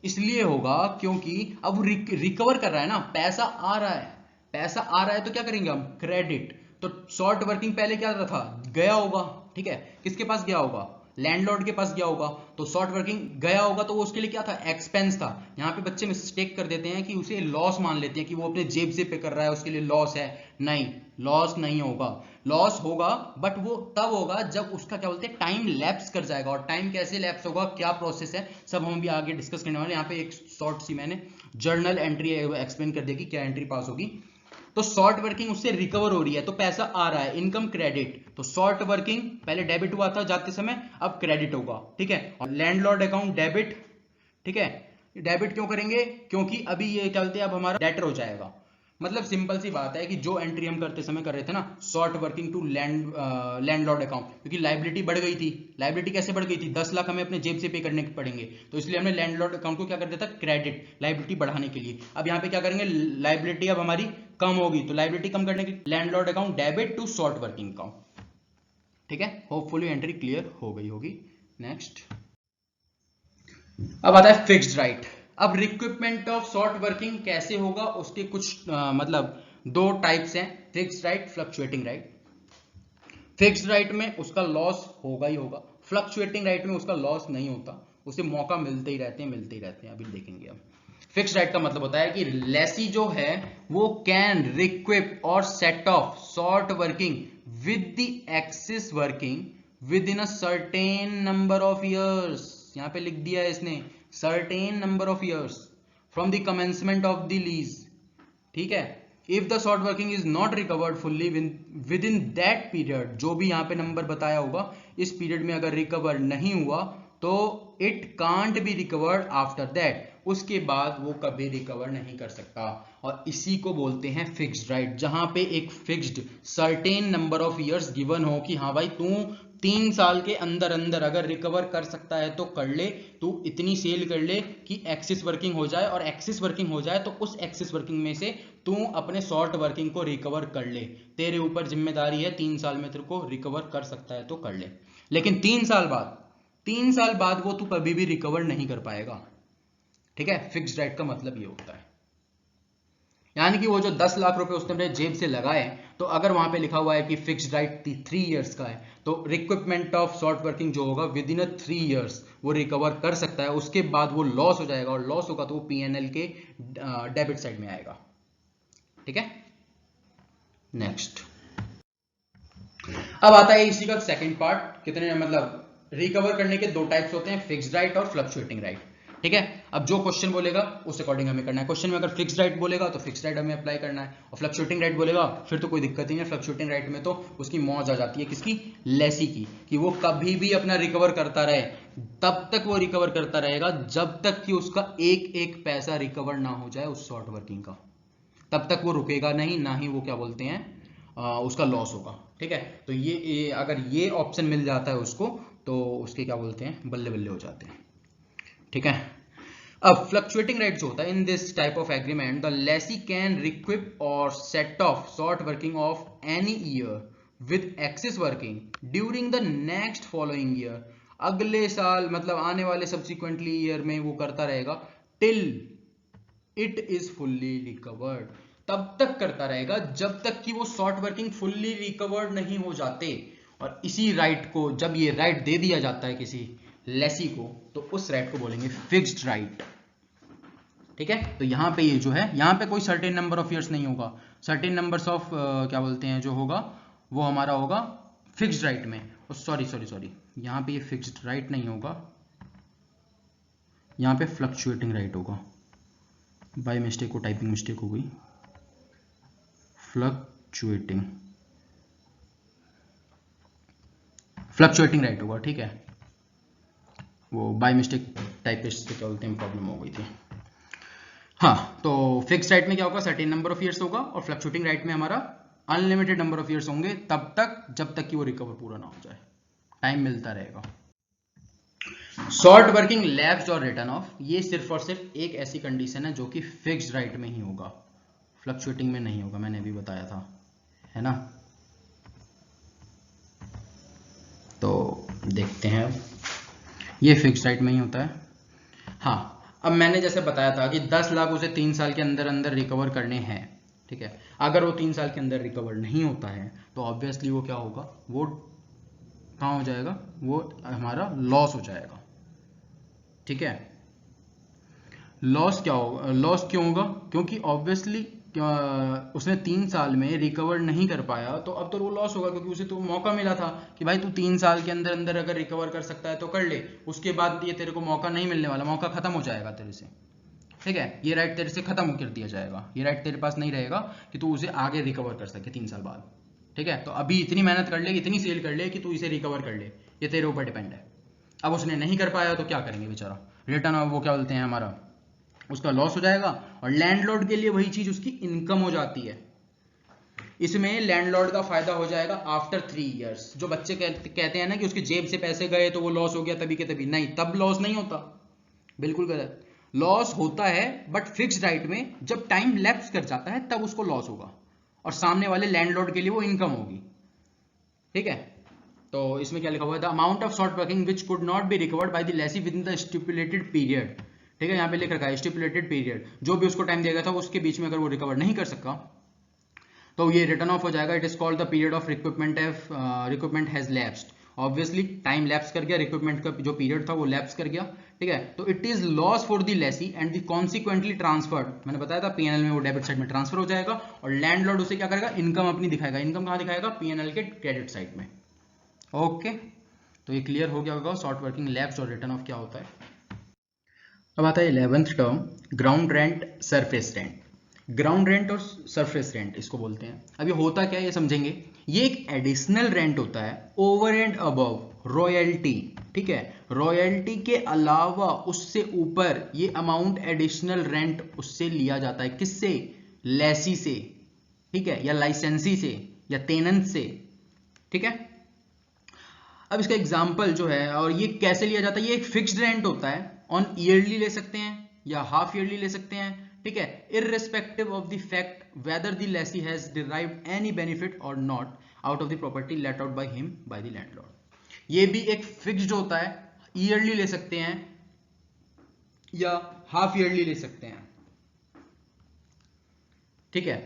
इसलिए होगा क्योंकि अब रिकवर कर रहा है ना, पैसा आ रहा है, पैसा आ रहा है तो क्या करेंगे हम? क्रेडिट। तो शॉर्ट वर्किंग पहले क्या था? गया होगा, ठीक है। किसके पास गया होगा? लैंडलॉर्ड के पास गया होगा। तो शॉर्ट वर्किंग गया होगा तो वो उसके लिए क्या था? एक्सपेंस था। यहाँ पे बच्चे मिस्टेक कर देते हैं कि उसे लॉस मान लेते हैं कि वो अपने जेब से पे कर रहा है, उसके लिए लॉस है। नहीं, लॉस नहीं होगा। लॉस होगा बट वो तब होगा जब उसका क्या बोलते हैं, टाइम लैप्स कर जाएगा। और टाइम कैसे लैप्स होगा, क्या प्रोसेस है, सब हम भी आगे डिस्कस करने वाले हैं। यहाँ पे एक शॉर्ट सी मैंने जर्नल एंट्री एक्सप्लेन कर दिया कि क्या एंट्री पास होगी। तो शॉर्ट वर्किंग उससे रिकवर हो रही है, तो पैसा आ रहा है, इनकम क्रेडिट। तो शॉर्ट वर्किंग पहले डेबिट हुआ था जाते समय, अब क्रेडिट होगा, ठीक है। और लैंडलॉर्ड अकाउंट डेबिट, ठीक है। डेबिट क्यों करेंगे? क्योंकि अभी ये क्या बोलते हैं, अब हमारा डेटर हो जाएगा। मतलब सिंपल सी बात है कि जो एंट्री हम करते समय कर रहे थे ना, short working to landlord account, क्योंकि लाइबिलिटी बढ़ गई थी। लाइबिलिटी कैसे बढ़ गई थी? 10 लाख हमें अपने जेब से पे करने पड़ेंगे, तो इसलिए हमने लैंडलॉर्ड अकाउंट को क्या कर दिया था? क्रेडिट, लाइबिलिटी बढ़ाने के लिए। अब यहाँ पे क्या करेंगे? लाइबिलिटी अब हमारी कम होगी, तो लाइबिलिटी कम करने के landlord account debit to short working account, ठीक है। होपफुली एंट्री क्लियर हो गई होगी। नेक्स्ट, अब आता है फिक्स्ड राइट। अब रिक्विपमेंट ऑफ शॉर्ट वर्किंग कैसे होगा, उसके कुछ मतलब दो टाइप्स हैं, fixed right, fluctuating right. Fixed right में उसका लॉस होगा ही होगा, फ्लक्चुएटिंग राइट में उसका लॉस नहीं होता, उसे मौका मिलते ही रहते हैं, मिलते ही रहते हैं। अभी देखेंगे हम। फिक्स्ड राइट का मतलब होता है कि लेसी जो है वो कैन रिक्विप और set off short working with the excess working within a certain number of years. यहां पे लिख दिया है इसने, certain number of years from the commencement of the lease, ठीक है। If the short working is not recovered fully within that period, जो भी यहां पे नंबर बताया होगा, इस पीरियड में अगर रिकवर नहीं हुआ तो it can't be recovered after that, उसके बाद वो कभी रिकवर नहीं कर सकता। और इसी को बोलते हैं फिक्स्ड राइट, जहां पे एक fixed certain number of years given हो कि हाँ भाई तू 3 साल के अंदर अंदर अगर रिकवर कर सकता है तो कर ले, तू इतनी सेल कर ले कि एक्सिस वर्किंग हो जाए, और एक्सिस वर्किंग हो जाए तो उस एक्सिस वर्किंग में से तू अपने शॉर्ट वर्किंग को रिकवर कर ले, तेरे ऊपर जिम्मेदारी है, 3 साल में तेरे को रिकवर कर सकता है तो कर ले। लेकिन 3 साल बाद वो तू कभी भी रिकवर नहीं कर पाएगा, ठीक है। फिक्स्ड राइट का मतलब ये होता है, यानी कि वो जो 10 लाख रुपए उसने अपने जेब से लगाए, तो अगर वहां पे लिखा हुआ है कि फिक्स्ड राइट 3 इयर्स का है, तो रिक्विपमेंट ऑफ शॉर्ट वर्किंग जो होगा विद इन 3 इयर्स वो रिकवर कर सकता है, उसके बाद वो लॉस हो जाएगा, और लॉस होगा तो वो पीएनएल के डेबिट साइड में आएगा, ठीक है। नेक्स्ट, अब आता है इसी का सेकंड पार्ट, कितने मतलब रिकवर करने के दो टाइप्स होते हैं, फिक्स्ड राइट और फ्लक्चुएटिंग राइट, ठीक है। अब जो क्वेश्चन बोलेगा उस अकॉर्डिंग हमें करना है। क्वेश्चन में अगर फिक्स्ड राइट बोलेगा तो फिक्स्ड राइट हमें अप्लाई करना है, और फ्लक्चुएटिंग राइट बोलेगा फिर तो कोई दिक्कत ही नहीं है। फ्लक्चुएटिंग राइट में तो उसकी मौज आ जाती है, किसकी? लेसी की, कि वो कभी भी अपना रिकवर करता रहे, तब तक वो रिकवर करता रहेगा जब तक कि उसका एक एक पैसा रिकवर ना हो जाए उस शॉर्ट वर्किंग का, तब तक वो रुकेगा नहीं, ना ही वो क्या बोलते हैं उसका लॉस होगा, ठीक है। तो ये अगर ये ऑप्शन मिल जाता है उसको, तो उसके क्या बोलते हैं, बल्ले बल्ले हो जाते हैं, ठीक है। अब फ्लक्चुएटिंग राइट जो होता है, in this type of agreement the lessee can recoup और set off short working of any year with excess working during the next following year. अगले साल मतलब आने वाले सब्सिक्वेंटली ईयर में वो करता रहेगा till it is fully recovered, तब तक करता रहेगा जब तक कि वो शॉर्ट वर्किंग फुल्ली रिकवर्ड नहीं हो जाते। और इसी राइट को जब ये राइट दे दिया जाता है किसी लेसी को, तो उस राइट को बोलेंगे फिक्स्ड राइट, ठीक है। तो यहां पे ये जो है, यहां पे कोई सर्टेन नंबर ऑफ ईयर्स नहीं होगा, सर्टेन नंबर्स ऑफ क्या बोलते हैं जो होगा वो हमारा होगा फिक्स्ड राइट में। सॉरी सॉरी सॉरी, यहां पे ये फिक्स्ड राइट नहीं होगा, यहां पे फ्लक्चुएटिंग राइट होगा, बाय मिस्टेक को टाइपिंग मिस्टेक हो गई, फ्लक्चुएटिंग फ्लक्चुएटिंग राइट होगा, ठीक है, वो बाय मिस्टेक टाइपिस्ट से क्या बोलते हैं प्रॉब्लम हो गई थी। हाँ, तो फिक्स राइट में क्या होगा, सर्टेन नंबर ऑफ ईयर्स होगा, और फ्लक्चुएटिंग राइट में हमारा अनलिमिटेड नंबर ऑफ ईयर्स होंगे तब तक जब तक कि वो रिकवर पूरा ना हो जाए, टाइम मिलता रहेगा। शॉर्ट वर्किंग लैप्स्ड और रिटर्न ऑफ, ये सिर्फ और सिर्फ एक ऐसी कंडीशन है जो कि फिक्स्ड राइट में ही होगा, फ्लक्चुएटिंग में नहीं होगा, मैंने अभी बताया था, है ना। तो देखते हैं, ये फिक्स्ड राइट में ही होता है। हाँ, अब मैंने जैसे बताया था कि 10 लाख उसे 3 साल के अंदर अंदर रिकवर करने हैं, ठीक है। अगर वो 3 साल के अंदर रिकवर नहीं होता है तो ऑब्वियसली वो क्या होगा, वो कहाँ हो जाएगा, वो हमारा लॉस हो जाएगा, ठीक है। लॉस क्या होगा, लॉस क्यों होगा, क्योंकि ऑब्वियसली उसने 3 साल में रिकवर नहीं कर पाया, तो अब तो वो लॉस होगा, क्योंकि उसे तो मौका मिला था कि भाई तू 3 साल के अंदर अंदर अगर रिकवर कर सकता है तो कर ले, उसके बाद ये तेरे को मौका नहीं मिलने वाला, मौका खत्म हो जाएगा तेरे से, ठीक है। ये राइट तेरे से खत्म कर दिया जाएगा, ये राइट तेरे पास नहीं रहेगा कि तू उसे आगे रिकवर कर सके 3 साल बाद, ठीक है। तो अभी इतनी मेहनत कर ले, इतनी सेल कर ले कि तू इसे रिकवर कर ले, ये तेरे ऊपर डिपेंड है। अब उसने नहीं कर पाया तो क्या करेंगे बेचारा, रिटर्न वो क्या बोलते हैं हमारा, उसका लॉस हो जाएगा, और लैंडलॉर्ड के लिए वही चीज उसकी इनकम हो जाती है। इसमें लैंडलॉर्ड का फायदा हो जाएगा आफ्टर 3 इयर्स। जो बच्चे कहते हैं ना कि उसकी जेब से पैसे गए तो वो लॉस हो गया तभी के तभी, नहीं, तब लॉस नहीं होता, बिल्कुल गलत। लॉस होता है बट फिक्स्ड राइट में जब टाइम लैप्स कर जाता है तब उसको लॉस होगा, और सामने वाले लैंडलॉर्ड के लिए वो इनकम होगी, ठीक है। तो इसमें क्या लिखा हुआ है, the amount of short working which could not be recovered bye the Lesi with in the stipulated period, ठीक है। यहाँ पे लिख रखा है स्टिपुलेटेड पीरियड, जो भी उसको टाइम दिया गया था उसके बीच में अगर वो रिकवर नहीं कर सका तो ये रिटर्न ऑफ हो जाएगा। It is called the period of recruitment has lapsed, obviously time lapse कर गया, रिक्रूटमेंट का जो पीरियड था वो लैप्स कर गया, ठीक है। तो it is loss for the Lesi and the consequently transferred, मैंने बताया था पीएनएल में वो डेबिट साइड में ट्रांसफर हो जाएगा, और लैंडलॉर्ड उसे क्या करेगा, इनकम अपनी दिखाएगा। इनकम कहाँ दिखाएगा, पीएनएल के क्रेडिट साइड में, ओके। तो ये क्लियर हो गया होगा शॉर्ट वर्किंग लैप्स और रिटर्न ऑफ क्या होता है। अब आता है 11th term, ground rent surface rent. Ground rent और सरफेस रेंट इसको बोलते हैं। अब ये होता क्या है ये समझेंगे। ये एक एडिशनल रेंट होता है ओवर एंड अबव रॉयल्टी, ठीक है। रॉयल्टी के अलावा उससे ऊपर ये अमाउंट एडिशनल रेंट उससे लिया जाता है, किससे, लेसी से, ठीक है, या लाइसेंसी से या टेनेंट से, ठीक है। अब इसका एग्जांपल जो है, और ये कैसे लिया जाता है, ये एक फिक्स्ड रेंट होता है, ऑन ईयरली ले सकते हैं या हाफ ईयरली ले सकते हैं, ठीक है, irrespective of the fact whether the lessee has derived any benefit or not out of the property let out by him by the landlord। ये भी एक फिक्स्ड होता है, ईयरली ले सकते हैं या हाफ ईयरली ले सकते हैं, ठीक है।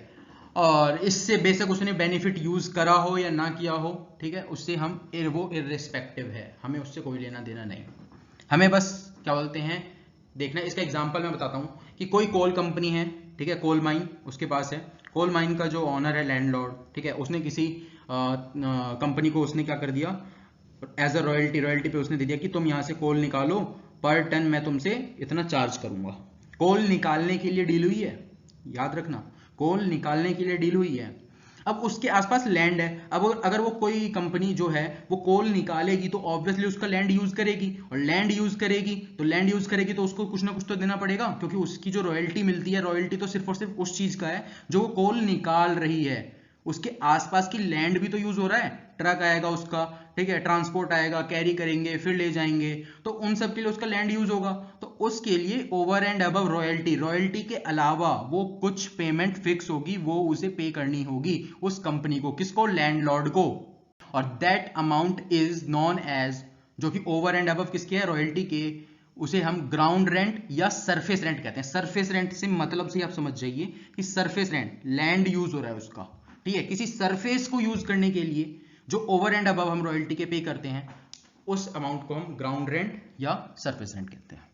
और इससे बेशक उसने बेनिफिट यूज करा हो या ना किया हो, ठीक है, उससे हम वो इररिस्पेक्टिव है, हमें उससे कोई लेना देना नहीं, हमें बस क्या बोलते हैं देखना। इसका एग्जांपल मैं बताता हूं कि कोई कोल कंपनी है, ठीक है, कोल माइन उसके पास है, कोल माइन का जो ऑनर है लैंडलॉर्ड, ठीक है, उसने किसी कंपनी को उसने क्या कर दिया, एज अ रॉयल्टी पे उसने दे दिया कि तुम यहां से कोल निकालो, पर टन मैं तुमसे इतना चार्ज करूंगा। कोल निकालने के लिए डील हुई है, याद रखना, कोल निकालने के लिए डील हुई है। अब उसके आसपास लैंड है, अब अगर वो कोई कंपनी जो है वो कोल निकालेगी तो ऑब्वियसली उसका लैंड यूज करेगी, और लैंड यूज करेगी तो उसको कुछ ना कुछ तो देना पड़ेगा, क्योंकि उसकी जो रॉयल्टी मिलती है, रॉयल्टी तो सिर्फ और सिर्फ उस चीज का है जो वो कोल निकाल रही है, उसके आसपास की लैंड भी तो यूज हो रहा है, ट्रक आएगा उसका, ठीक है, ट्रांसपोर्ट आएगा, कैरी करेंगे फिर ले जाएंगे, तो उन सब के लिए उसका लैंड यूज होगा। तो उसके लिए over and above royalty, royalty के अलावा वो कुछ पेमेंट फिक्स होगी, वो उसे पे करनी होगी उस कंपनी को, किसको, लैंडलॉर्ड को, और that amount is known as, जो कि ओवर एंड अबव किसके है, रॉयल्टी के, उसे हम ग्राउंड रेंट या सरफेस रेंट कहते हैं। सरफेस रेंट से मतलब से आप समझ जाइए कि सरफेस रेंट लैंड यूज हो रहा है उसका, ठीक है, किसी सरफेस को यूज करने के लिए जो ओवर एंड अबव हम रॉयल्टी के पे करते हैं, उस अमाउंट को हम ग्राउंड रेंट या सरफेस रेंट कहते हैं।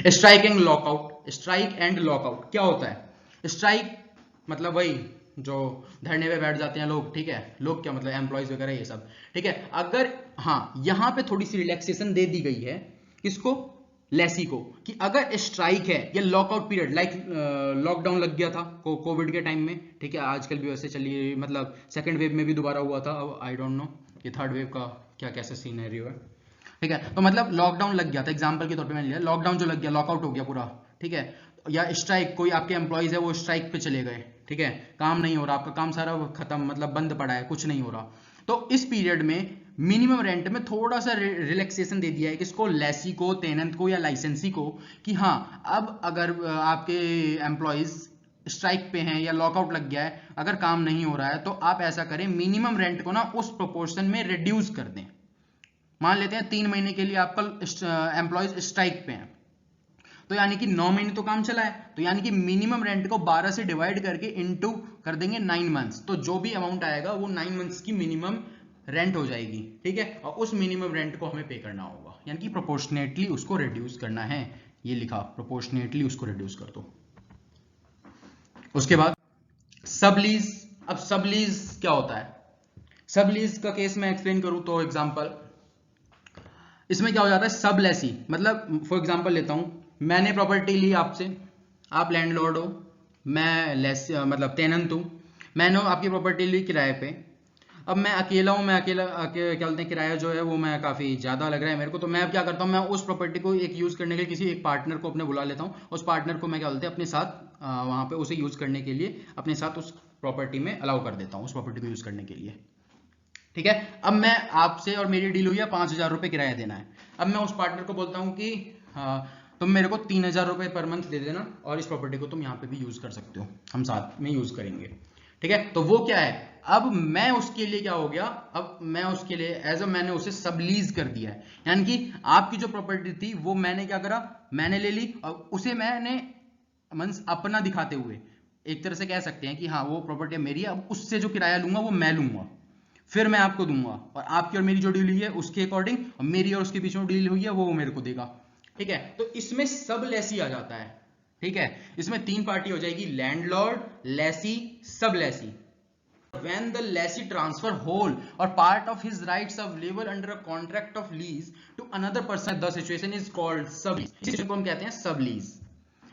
Strike and lockout, strike and lockout क्या होता है। स्ट्राइक मतलब वही जो धरने पे बैठ जाते हैं लोग, ठीक है, लोग क्या मतलब एम्प्लॉयज वगैरह ये सब, ठीक है। अगर हाँ, यहां पे थोड़ी सी रिलैक्सेशन दे दी गई है, किसको, लेसी को कि अगर स्ट्राइक है या लॉकआउट पीरियड, लाइक लॉकडाउन लग गया था कोविड के टाइम में, ठीक है, आजकल भी वैसे चलिए, मतलब सेकंड वेव में भी दोबारा हुआ था, अब आई डोंट नो कि थर्ड वेव का क्या कैसा सीनरियो है, ठीक है। तो मतलब लॉकडाउन लग गया था, एग्जांपल के तौर पे मैंने लिया, लॉकडाउन जो लग गया, लॉकआउट हो गया पूरा, ठीक है, या स्ट्राइक, कोई आपके एम्प्लॉइज है वो स्ट्राइक पे चले गए, ठीक है, काम नहीं हो रहा, आपका काम सारा खत्म, मतलब बंद पड़ा है, कुछ नहीं हो रहा, तो इस पीरियड में मिनिमम रेंट में थोड़ा सा रिलैक्सेशन दे दिया है किसको, लेसी को, टेनेंट को या लाइसेंसी को, कि हाँ अब अगर आपके एम्प्लॉइज स्ट्राइक पे हैं या लॉकआउट लग गया है, अगर काम नहीं हो रहा है, तो आप ऐसा करें मिनिमम रेंट को ना उस प्रोपोर्शन में रिड्यूस कर दें। मान लेते हैं 3 महीने के लिए आपका एम्प्लॉइज स्ट्राइक पे हैं, तो यानी कि 9 महीने तो काम चला है, तो यानी कि मिनिमम रेंट को 12 से डिवाइड करके इनटू कर देंगे 9 मंथ्स, तो जो भी अमाउंट आएगा वो 9 मंथ्स की मिनिमम रेंट हो जाएगी, ठीक है, और उस मिनिमम रेंट को हमें पे करना होगा, यानी कि प्रोपोर्शनेटली उसको रिड्यूस करना है, ये लिखा, प्रोपोर्शनेटली उसको रिड्यूस कर दो। उसके बाद सबलीज। अब सबलीज क्या होता है, सबलीज का केस मैं एक्सप्लेन करूं तो एग्जांपल, इसमें क्या हो जाता है, सब लेसी, मतलब फॉर एग्जांपल लेता हूं, मैंने प्रॉपर्टी ली आपसे, आप लैंडलॉर्ड हो, मैं लेस मतलब टेनेंट हूं, मैंने आपकी प्रॉपर्टी ली किराए पे, अब मैं अकेला हूं, मैं अकेला क्या बोलते हैं, किराया जो है वो मैं काफी ज्यादा लग रहा है मेरे को, तो मैं अब क्या करता हूं, मैं उस प्रॉपर्टी को एक यूज करने के लिए किसी एक पार्टनर को अपने बुला लेता हूं, उस पार्टनर को मैं क्या बोलते हैं अपने साथ वहां पे उसे यूज करने के लिए अपने साथ उस प्रॉपर्टी में अलाउ कर देता हूं, उस प्रॉपर्टी को यूज करने के लिए, ठीक है। अब मैं आपसे और मेरी डील हुई है 5,000 रुपए किराया देना है, अब मैं उस पार्टनर को बोलता हूं कि तुम मेरे को 3,000 रुपए पर मंथ दे देना और इस प्रॉपर्टी को तुम यहाँ पे भी यूज कर सकते हो, हम साथ में यूज करेंगे, ठीक है। तो वो क्या है, अब मैं उसके लिए क्या हो गया, अब मैं उसके लिए एज अ मैंने उसे सबलीज कर दिया है, यानी कि आपकी जो प्रॉपर्टी थी वो मैंने क्या करा, मैंने ले ली और उसे मैंने मींस अपना दिखाते हुए एक तरह से कह सकते हैं कि हाँ वो प्रॉपर्टी मेरी है, अब उससे जो किराया लूंगा वो मैं लूंगा, फिर मैं आपको दूंगा, और आपकी और मेरी जो डील हुई है उसके अकॉर्डिंग, और मेरी और उसके बीच में डील हुई है वो मेरे को देगा, ठीक है। तो इसमें सब लेसी आ जाता है, ठीक है, इसमें 3 पार्टी हो जाएगी, लैंडलॉर्ड, लेसी, सब Lesi. When the lessee transfer whole or part of his rights available under a contract of lease to another person, the situation is called sublease, इसी को हम कहते हैं सबलीज,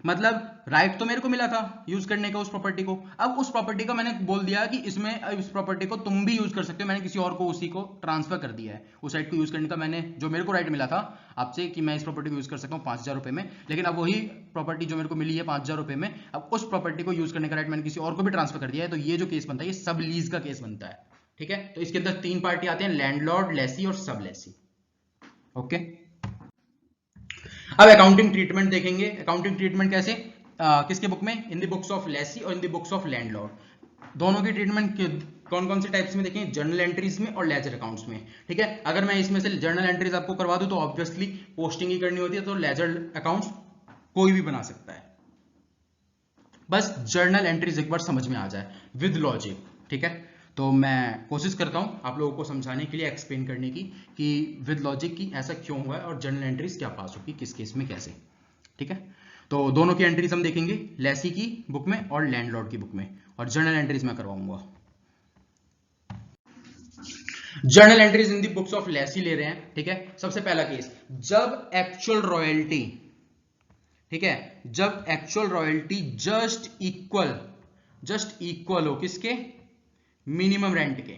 मतलब राइट तो मेरे को मिला था यूज करने का उस प्रॉपर्टी को, अब उस प्रॉपर्टी का मैंने बोल दिया कि इसमें इस प्रॉपर्टी को तुम भी यूज कर सकते हो, मैंने किसी और को उसी को ट्रांसफर कर दिया है, उस राइट को यूज करने का, मैंने जो मेरे को राइट मिला था आपसे कि मैं इस प्रॉपर्टी को यूज कर सकता हूँ 5,000 रुपए में, लेकिन अब वही प्रॉपर्टी जो मेरे को मिली है 5,000 रुपए में, अब उस प्रॉपर्टी को यूज करने का राइट मैंने किसी और को भी ट्रांसफर कर दिया है, तो ये जो केस बनता है ये सब लीज का केस बनता है, ठीक है। तो इसके अंदर 3 पार्टी आते हैं, लैंडलॉर्ड, लेसी और सब लेसी, ओके। अब अकाउंटिंग ट्रीटमेंट देखेंगे, अकाउंटिंग ट्रीटमेंट कैसे, किसके बुक में, in the books of lessee और in the books of landlord, दोनों की ट्रीटमेंट कौन कौन से टाइप्स में देखें, जर्नल एंट्रीज में और लेजर अकाउंट्स में, ठीक है। अगर मैं इसमें से जर्नल एंट्रीज आपको करवा दूं तो ऑब्वियसली पोस्टिंग ही करनी होती है, तो लेजर अकाउंट्स कोई भी बना सकता है, बस जर्नल एंट्रीज एक बार समझ में आ जाए विद लॉजिक, ठीक है। तो मैं कोशिश करता हूं आप लोगों को समझाने के लिए, एक्सप्लेन करने की कि विद लॉजिक की ऐसा क्यों हुआ है और जर्नल एंट्रीज क्या पास होगी किस केस में कैसे, ठीक है। तो दोनों की एंट्रीज हम देखेंगे, लेसी की बुक में और लैंडलॉर्ड की बुक में, और जर्नल एंट्रीज मैं करवाऊंगा। Journal entries in the books of Lesi ले रहे हैं, ठीक है। सबसे पहला केस, जब एक्चुअल रॉयल्टी, ठीक है, जब एक्चुअल रॉयल्टी जस्ट इक्वल हो किसके, मिनिमम रेंट के,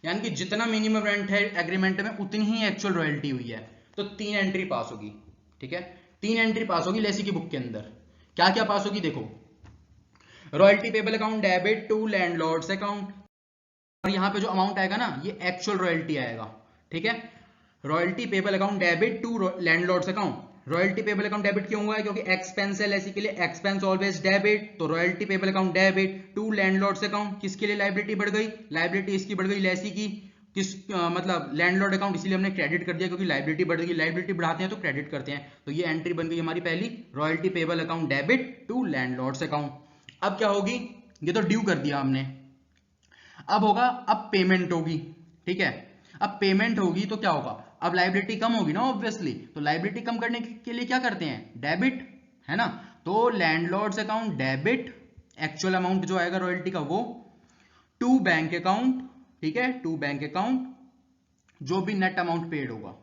यानी कि जितना मिनिमम रेंट है एग्रीमेंट में उतनी ही एक्चुअल रॉयल्टी हुई है, तो 3 एंट्री पास होगी, ठीक है, 3 एंट्री पास होगी लेसी की बुक के अंदर। क्या क्या पास होगी देखो, royalty payable account debit to landlord's account, और यहां पे जो अमाउंट आएगा ना ये एक्चुअल रॉयल्टी आएगा, ठीक है, royalty payable account debit to landlord's account. Royalty payable account debit क्यों हुआ है, क्योंकि एक्सपेंस है लेसी के लिए, एक्सपेंस ऑलवेज डेबिट, तो royalty payable account debit to landlord's account, किसके लिए लायबिलिटी बढ़ गई, लायबिलिटी इसकी बढ़ गई लेसी की, किस मतलब लैंडलॉर्ड अकाउंट, इसीलिए हमने क्रेडिट कर दिया क्योंकि लायबिलिटी बढ़ गई, लायबिलिटी बढ़ाते हैं तो क्रेडिट करते हैं, तो ये एंट्री बन गई हमारी पहली, royalty payable account debit to landlord's account. अब क्या होगी, ये तो ड्यू कर दिया हमने, अब होगा, अब पेमेंट होगी, ठीक है, अब पेमेंट होगी तो क्या होगा, अब लायबिलिटी कम होगी ना ऑब्वियसली, तो लायबिलिटी कम करने के लिए क्या करते हैं, डेबिट, है ना, तो landlords account debit, actual amount जो आएगा रॉयल्टी का वो, टू बैंक अकाउंट, ठीक है, टू बैंक अकाउंट, जो भी नेट अमाउंट पेड होगा,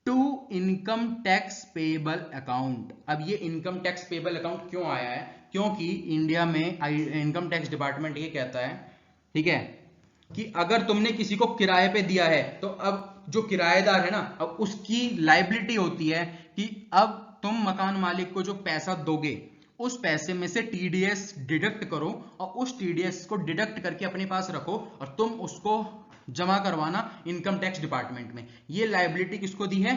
to income tax payable account. अब ये इनकम टैक्स पेबल अकाउंट क्यों आया है? क्योंकि इंडिया में इनकम टैक्स डिपार्टमेंट ये कहता है, ठीक है, कि अगर तुमने किसी को किराए पे दिया है तो अब जो किराएदार है ना, अब उसकी लायबिलिटी होती है कि अब तुम मकान मालिक को जो पैसा दोगे उस पैसे में से टीडीएस डिडक्ट करो और उस टीडीएस को डिडक्ट करके अपने पास रखो और तुम उसको जमा करवाना इनकम टैक्स डिपार्टमेंट में। ये लायबिलिटी किसको दी है?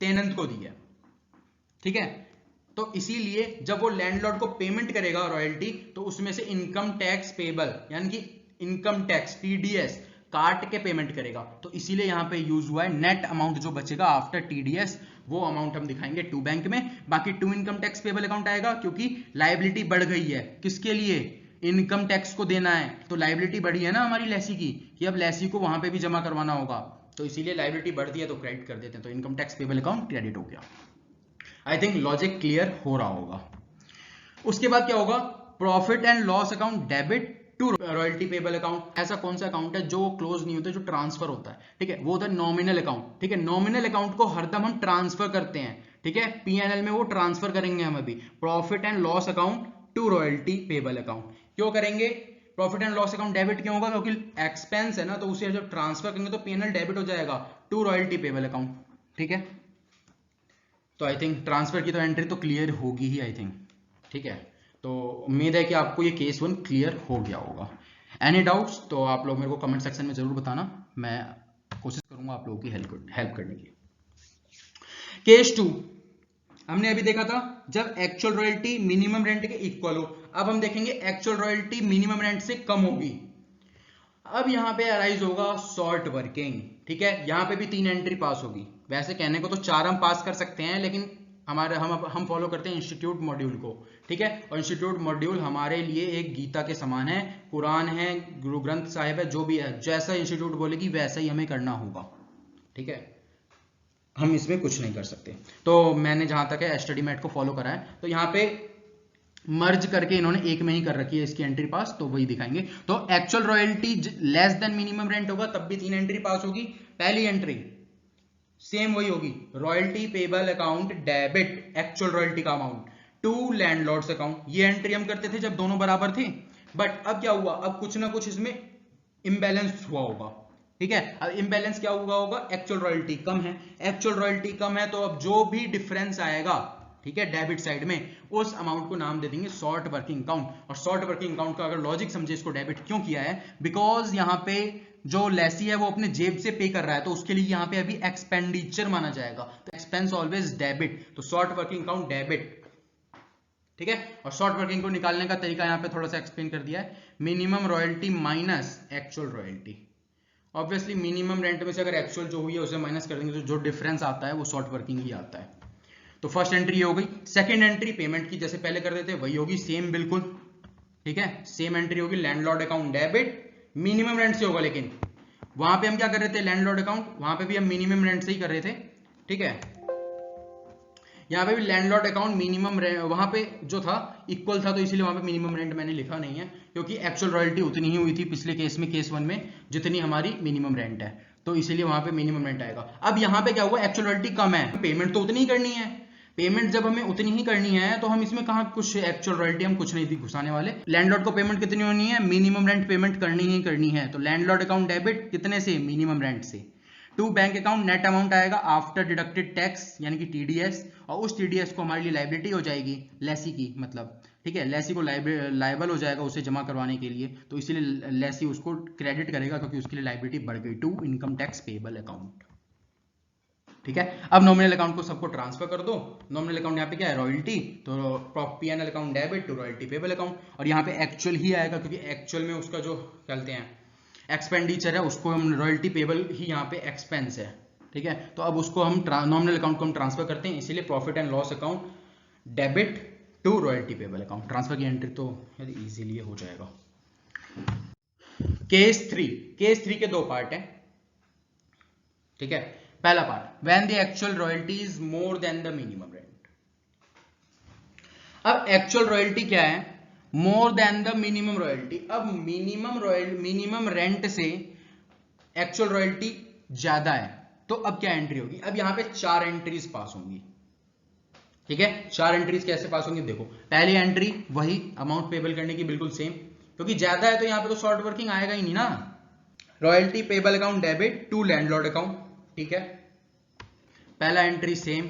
टेनेंट को दी है, ठीक है। तो इसीलिए जब वो लैंडलॉर्ड को पेमेंट करेगा रॉयल्टी, तो उसमें से इनकम टैक्स पेबल यानी कि इनकम टैक्स टीडीएस काट के पेमेंट करेगा। तो इसीलिए यहां पे यूज हुआ है नेट अमाउंट जो बचेगा आफ्टर टीडीएस, वो अमाउंट हम दिखाएंगे टू बैंक में। बाकी to income tax payable account आएगा क्योंकि लायबिलिटी बढ़ गई है। किसके लिए? इनकम टैक्स को देना है, तो लायबिलिटी बढ़ी है ना हमारी लेसी की, कि अब लेसी को वहां पे भी जमा करवाना होगा, तो इसीलिए लायबिलिटी बढ़ती है तो क्रेडिट कर देते हैं, तो income tax payable account credit हो गया। आई थिंक लॉजिक क्लियर हो रहा होगा। उसके बाद क्या होगा? Profit and loss account debit to royalty payable account. ऐसा कौन सा अकाउंट है जो क्लोज नहीं होता, जो ट्रांसफर होता है, ठीक है, वो होता है नॉमिनल अकाउंट, ठीक है। नॉमिनल अकाउंट को हरदम हम ट्रांसफर करते हैं, ठीक है, पीएनएल में वो ट्रांसफर करेंगे हम अभी। Profit and loss account to royalty payable account क्यों करेंगे? Profit and loss account debit क्यों होगा? क्योंकि एक्सपेंस है ना, तो उसे जब ट्रांसफर करेंगे तो पीएनएल डेबिट हो जाएगा टू रॉयल्टी पेबल अकाउंट, ठीक है। तो आई थिंक ट्रांसफर की तो एंट्री तो क्लियर होगी ही, आई थिंक, ठीक है। तो उम्मीद है कि आपको ये केस 1 क्लियर हो गया होगा। एनी डाउट्स तो आप लोग मेरे को कमेंट सेक्शन में जरूर बताना, मैं कोशिश करूंगा आप लोगों की हेल्प करने की। केस 2 हमने अभी देखा था जब एक्चुअल रॉयल्टी मिनिमम रेंट के इक्वल हो। अब हम देखेंगे एक्चुअल रॉयल्टी मिनिमम रेंट से कम होगी। अब यहां पे अराइज होगा शॉर्ट वर्किंग, ठीक है। यहां पे भी 3 एंट्री पास होगी। वैसे कहने को तो 4 हम पास कर सकते हैं, लेकिन हम फॉलो करते हैं इंस्टीट्यूट मॉड्यूल को, ठीक है। और इंस्टीट्यूट मॉड्यूल हमारे लिए एक गीता के समान है, कुरान है, गुरु ग्रंथ साहिब है, जो भी है, जैसा इंस्टीट्यूट बोलेगी वैसा ही हमें करना होगा, ठीक है। हम इसमें कुछ नहीं कर सकते। तो मैंने जहां तक है स्टडी मैट को फॉलो करा है, तो यहाँ पे मर्ज करके इन्होंने एक में ही कर रखी है इसकी एंट्री पास, तो वही दिखाएंगे। तो actual royalty less than minimum rent होगा तब भी 3 एंट्री पास होगी। पहली एंट्री सेम वही होगी, royalty payable account debit actual royalty का अमाउंट टू लैंडलॉर्ड्स अकाउंट। ये एंट्री हम करते थे जब दोनों बराबर थे, बट अब क्या हुआ? अब कुछ ना कुछ इसमें इम्बैलेंस हुआ होगा, ठीक है। अब इम्बैलेंस क्या हुआ होगा? एक्चुअल रॉयल्टी कम है, एक्चुअल रॉयल्टी कम है, तो अब जो भी डिफरेंस आएगा, ठीक है, डेबिट साइड में, उस अमाउंट को नाम दे देंगे शॉर्ट वर्किंग अकाउंट। और शॉर्ट वर्किंग अकाउंट का अगर लॉजिक समझे, इसको डेबिट क्यों किया है? बिकॉज यहाँ पे जो लेसी है वो अपने जेब से पे कर रहा है, तो उसके लिए यहाँ पे अभी एक्सपेंडिचर माना जाएगा, तो एक्सपेंस ऑलवेज डेबिट, तो शॉर्ट वर्किंग अकाउंट डेबिट, ठीक है। और शॉर्ट वर्किंग को निकालने का तरीका यहाँ पे थोड़ा सा एक्सप्लेन कर दिया है, minimum royalty minus actual royalty. Obviously minimum rent में से अगर एक्चुअल जो हुई है उसे माइनस कर देंगे तो जो डिफरेंस आता है वो शॉर्ट वर्किंग ही आता है। तो फर्स्ट एंट्री हो गई। सेकंड एंट्री पेमेंट की जैसे पहले कर देते वही होगी, सेम बिल्कुल, ठीक है, सेम एंट्री होगी, landlord account debit, minimum rent से होगा। लेकिन वहां पे हम क्या कर रहे थे? लैंडलॉर्ड अकाउंट, वहां पे भी हम मिनिमम रेंट से ही कर रहे थे, ठीक है। यहाँ पे भी लैंडलॉर्ड अकाउंट मिनिमम वहां पे जो था इक्वल था, तो इसीलिए वहां पे मिनिमम रेंट मैंने लिखा नहीं है, क्योंकि एक्चुअल रॉयल्टी उतनी ही हुई थी पिछले केस में, केस 1 में, जितनी हमारी मिनिमम रेंट है, तो इसीलिए वहां पे मिनिमम रेंट आएगा। अब यहाँ पे क्या हुआ? एक्चुअल रॉयल्टी कम है, पेमेंट तो उतनी ही करनी है। पेमेंट जब हमें उतनी ही करनी है तो हम इसमें कहाँ कुछ एक्चुअल रॉयल्टी हम कुछ नहीं घुसाने वाले। लैंडलॉर्ड को पेमेंट कितनी होनी है? मिनिमम रेंट पेमेंट करनी ही करनी है, तो लैंडलॉर्ड अकाउंट डेबिट कितने से? मिनिमम रेंट से। To bank account net amount आएगा आफ्टर डिडक्टेड टैक्स यानी कि टीडीएस, और उस टीडीएस को हमारे लिए लाइबिलिटी हो जाएगी लेसी की, मतलब, ठीक है, लेसी को लाइबल हो जाएगा उसे जमा करवाने के लिए, तो इसीलिए लेसी उसको क्रेडिट करेगा क्योंकि उसके लिए लाइबिलिटी बढ़ गई to income tax payable account, ठीक है। अब नॉमिनल अकाउंट को सबको ट्रांसफर कर दो। नॉमिनल अकाउंट यहाँ पे क्या है? रॉयल्टी, तो PNL account debit to royalty payable account, और यहाँ पे एक्चुअल ही आएगा क्योंकि एक्चुअल में उसका जो कहते हैं एक्सपेंडिचर है उसको हम रॉयल्टी पेबल ही यहाँ पे एक्सपेंस है, ठीक है। तो अब उसको हम नॉमिनल अकाउंट को हम ट्रांसफर करते हैं, इसीलिए profit and loss account debit to royalty payable account. Transfer की एंट्री तो इजीली हो जाएगा। केस 3 के 2 पार्ट है, ठीक है। पहला part, when the actual royalty is more then the minimum rent. अब एक्चुअल रॉयल्टी क्या है? More than the minimum royalty. अब मिनिमम रेंट से एक्चुअल रॉयल्टी ज्यादा है, तो अब क्या एंट्री होगी, अब यहाँ पे 4 एंट्रीज पास होंगी। ठीक है, 4 एंट्रीज कैसे पास होंगी, देखो पहली एंट्री वही अमाउंट पेबल करने की बिल्कुल सेम, क्योंकि ज्यादा है तो यहाँ पे तो शॉर्ट वर्किंग आएगा ही नहीं ना। Royalty payable account debit to landlord account, ठीक है, पहला एंट्री सेम।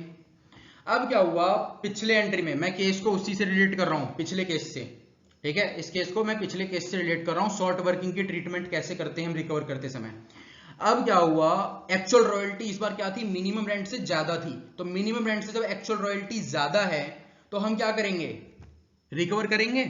अब क्या हुआ, पिछले एंट्री में मैं केस को उसी से रिलेट कर रहा हूं, पिछले केस से, ठीक है, इस केस को मैं पिछले केस से रिलेट कर रहा हूं, शॉर्ट वर्किंग की ट्रीटमेंट कैसे करते हैं हम रिकवर करते समय। अब क्या हुआ, एक्चुअल रॉयल्टी इस बार क्या थी, मिनिमम रेंट से ज्यादा थी, तो मिनिमम रेंट से जब एक्चुअल रॉयल्टी ज्यादा है तो हम क्या करेंगे, रिकवर करेंगे।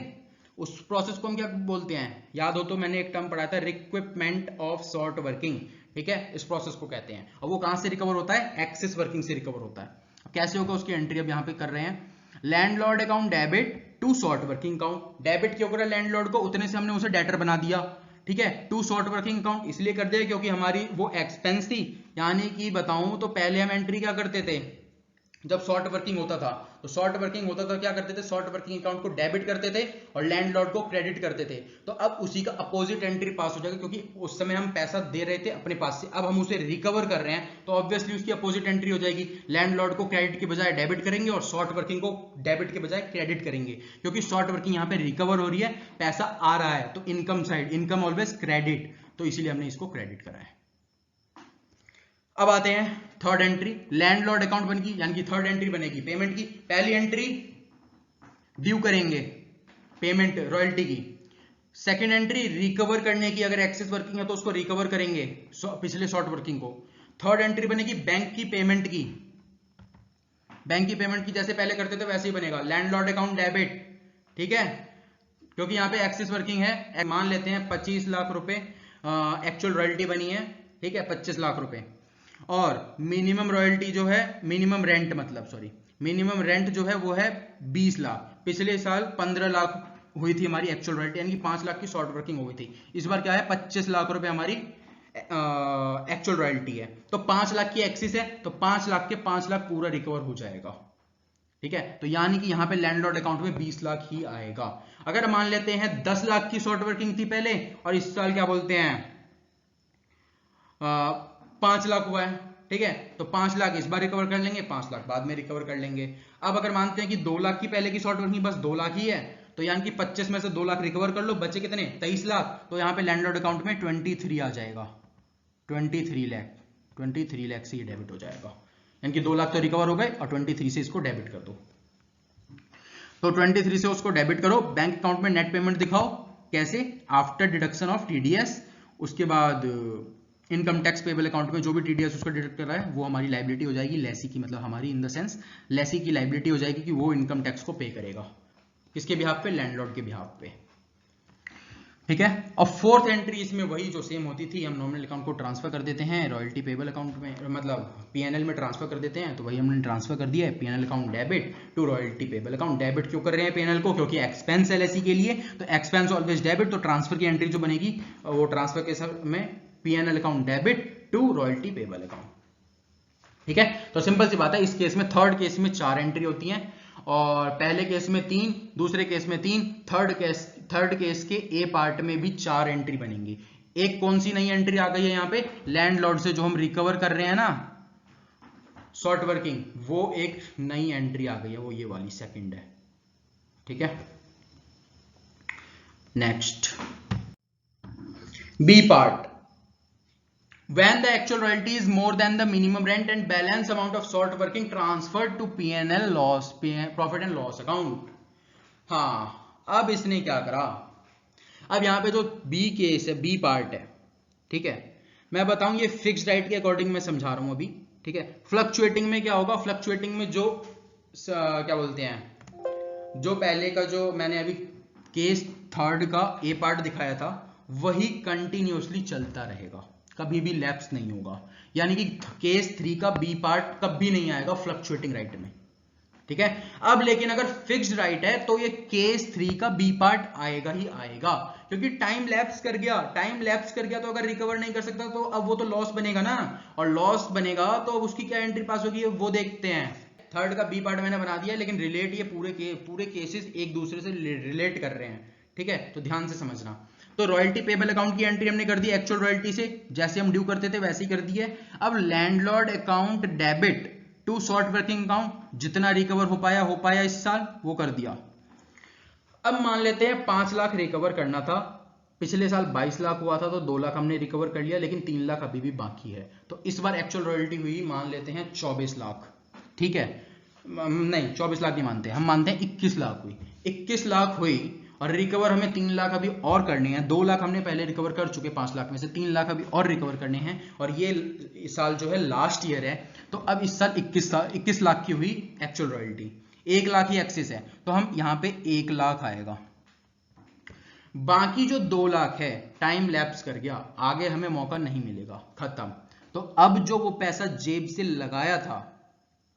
उस प्रोसेस को हम क्या बोलते हैं, याद हो तो मैंने एक टर्म पढ़ा था, रिक्विपमेंट ऑफ शॉर्ट वर्किंग, ठीक है, इस प्रोसेस को कहते हैं। और वो कहां से रिकवर होता है, एक्सेस वर्किंग से रिकवर होता है। अब कैसे होगा उसकी एंट्री अब यहां पे कर रहे हैं, landlord account debit to short working account, debit क्यों करा लैंडलॉर्ड को, उतने से हमने उसे डेटर बना दिया, ठीक है, टू शॉर्ट वर्किंग अकाउंट इसलिए कर दिया क्योंकि हमारी वो एक्सपेंस थी। यानी कि बताऊं तो पहले हम एंट्री क्या करते थे, जब शॉर्ट वर्किंग होता था तो शॉर्ट वर्किंग होता था क्या करते थे, शॉर्ट वर्किंग अकाउंट को डेबिट करते थे और लैंडलॉर्ड को क्रेडिट करते थे। तो अब उसी का अपोजिट एंट्री पास हो जाएगा, क्योंकि उस समय हम पैसा दे रहे थे अपने पास से, अब हम उसे रिकवर कर रहे हैं तो ऑब्वियसली उसकी अपोजिट एंट्री हो जाएगी, लैंडलॉर्ड को क्रेडिट के बजाय डेबिट करेंगे और शॉर्ट वर्किंग को डेबिट के बजाय क्रेडिट करेंगे, क्योंकि शॉर्ट वर्किंग यहाँ पे रिकवर हो रही है, पैसा आ रहा है, तो income side, income always credit, तो इसीलिए हमने इसको क्रेडिट करा है। अब आते हैं थर्ड एंट्री, लैंडलॉर्ड अकाउंट बनेगी, यानी कि थर्ड एंट्री बनेगी पेमेंट की। पहली एंट्री ड्यू करेंगे पेमेंट रॉयल्टी की, सेकंड एंट्री रिकवर करने की, अगर एक्सेस वर्किंग है तो उसको रिकवर करेंगे पिछले शॉर्ट वर्किंग को। थर्ड एंट्री बनेगी बैंक की पेमेंट की, बैंक की पेमेंट की जैसे पहले करते थे वैसे ही बनेगा, लैंडलॉर्ड अकाउंट डेबिट, ठीक है, क्योंकि यहाँ पे एक्सेस वर्किंग है। मान लेते हैं 25 लाख रुपए एक्चुअल रॉयल्टी बनी है, ठीक है, 25 लाख रुपए, और मिनिमम रॉयल्टी जो है, मिनिमम रेंट मतलब सॉरी, मिनिमम रेंट जो है वो है 20 लाख, पिछले साल 15 लाख हुई थी हमारी एक्चुअल रॉयल्टी, यानी कि 5 लाख की शॉर्ट वर्किंग हो गई थी। इस बार क्या है, 25 लाख रुपए हमारी एक्चुअल रॉयल्टी है, तो 5 लाख की एक्सिस है, तो 5 लाख के 5 लाख पूरा रिकवर हो जाएगा, ठीक है। तो यानी कि यहां पे लैंडलॉर्ड अकाउंट में 20 लाख ही आएगा। अगर मान लेते हैं 10 लाख की शॉर्ट वर्किंग थी पहले और इस साल क्या बोलते हैं 5 लाख हुआ है, ठीक है, तो 5 लाख इस बार रिकवर कर लेंगे, 5 लाख बाद में रिकवर कर लेंगे। अब अगर मानते हैं कि 2 लाख की पहले की शॉर्ट वर्किंग बस 2 लाख ही है, तो यानी कि 25 में से 2 लाख रिकवर कर लो, बचे कितने 23 लाख, तो यहाँ पे लैंडलॉर्ड अकाउंट में 23 आ जाएगा, 23 लाख से ये डेबिट हो जाएगा, यानी कि 2 लाख तो रिकवर हो गए और 23 से इसको डेबिट कर दो। तो 23 से उसको डेबिट करो, बैंक अकाउंट में नेट पेमेंट दिखाओ, कैसे, आफ्टर डिडक्शन ऑफ टीडीएस, उसके बाद इनकम टैक्स पेबल अकाउंट में जो भी टीडीएस उसको डिडक्ट कर रहा है वो हमारी लायबिलिटी हो जाएगी, लेसी की, मतलब हमारी इन द सेंस लेसी की लायबिलिटी हो जाएगी कि वो इनकम टैक्स को पे करेगा, किसके बिहाफ पे, लैंडलॉर्ड के बिहाफ पे, ठीक है। और फोर्थ एंट्री इसमें वही जो सेम होती थी, हम नॉमिनल अकाउंट को ट्रांसफर कर देते हैं रॉयल्टी पेबल अकाउंट में, मतलब पीएनएल में ट्रांसफर कर देते हैं, तो वही हमने ट्रांसफर कर दिया है, PNL account debit to royalty payable account. Debit क्यों कर रहे हैं पीएनएल को, क्योंकि एक्सपेंस है एलएसी के लिए, तो एक्सपेंस ऑलवेज डेबिट, तो ट्रांसफर की एंट्री जो बनेगी वो ट्रांसफर के समय PNL account debit to royalty payable account, ठीक है। तो सिंपल सी बात है, इस केस में थर्ड केस में 4 एंट्री होती हैं, और पहले केस में 3, दूसरे केस में 3, थर्ड केस के ए पार्ट में भी 4 एंट्री बनेंगी। एक कौन सी नई एंट्री आ गई है यहाँ पे, लैंडलॉर्ड से जो हम रिकवर कर रहे हैं ना शॉर्ट वर्किंग, वो एक नई एंट्री आ गई है, वो ये वाली सेकंड है, ठीक है। Next B part, when the actual royalty is more than the minimum rent and balance amount of short working transferred to P&L loss, profit and loss account। हाँ, अब इसने क्या करा, अब यहाँ पे जो बी केस है, बी पार्ट है, ठीक है, मैं बताऊं ये फिक्स्ड राइट के अकॉर्डिंग मैं समझा रहा हूं अभी, ठीक है। फ्लक्चुएटिंग में क्या होगा, फ्लक्चुएटिंग में जो क्या बोलते हैं, जो पहले का जो मैंने अभी केस थर्ड का ए पार्ट दिखाया था वही कंटिन्यूअसली चलता रहेगा, कभी भी लैप्स नहीं होगा, यानी कि केस 3 का बी पार्ट कभी नहीं आएगा फ्लक्चुएटिंग राइट में, ठीक है। अब लेकिन अगर फिक्स्ड राइट है तो ये केस 3 का बी पार्ट आएगा ही आएगा, क्योंकि टाइम लैप्स कर गया तो अगर रिकवर नहीं कर सकता तो अब वो तो लॉस बनेगा ना, और लॉस बनेगा तो अब उसकी क्या एंट्री पास होगी वो देखते हैं। थर्ड का बी पार्ट मैंने बना दिया, लेकिन रिलेट ये पूरे केसेस एक दूसरे से रिलेट कर रहे हैं, ठीक है, तो ध्यान से समझना। तो रॉयल्टी पेबल अकाउंट की एंट्री हमने कर दी एक्चुअल रॉयल्टी से, जैसे हम ड्यू करते थे वैसे ही कर दी है। अब landlord account debit to short working account, जितना रिकवर हो पाया इस साल वो कर दिया। अब मान लेते हैं 5 लाख रिकवर करना था, पिछले साल 22 लाख हुआ था तो 2 लाख हमने रिकवर कर लिया, लेकिन 3 लाख अभी भी बाकी है। तो इस बार एक्चुअल रॉयल्टी हुई मान लेते हैं 24 लाख, ठीक है, नहीं 24 लाख नहीं मानते, हम मानते हैं 21 लाख हुई। 21 लाख हुई और रिकवर हमें 3 लाख अभी और करने हैं। 2 लाख हमने पहले रिकवर कर चुके 5 लाख में से, 3 लाख अभी और रिकवर करने हैं। और ये साल जो है लास्ट ईयर है, तो अब इस साल 21 लाख की हुई एक्चुअल रॉयल्टी, 1 लाख ही एक्सेस है, तो हम यहाँ पे 1 लाख आएगा। बाकी जो 2 लाख है टाइम लैप्स कर गया, आगे हमें मौका नहीं मिलेगा, खत्म। तो अब जो वो पैसा जेब से लगाया था,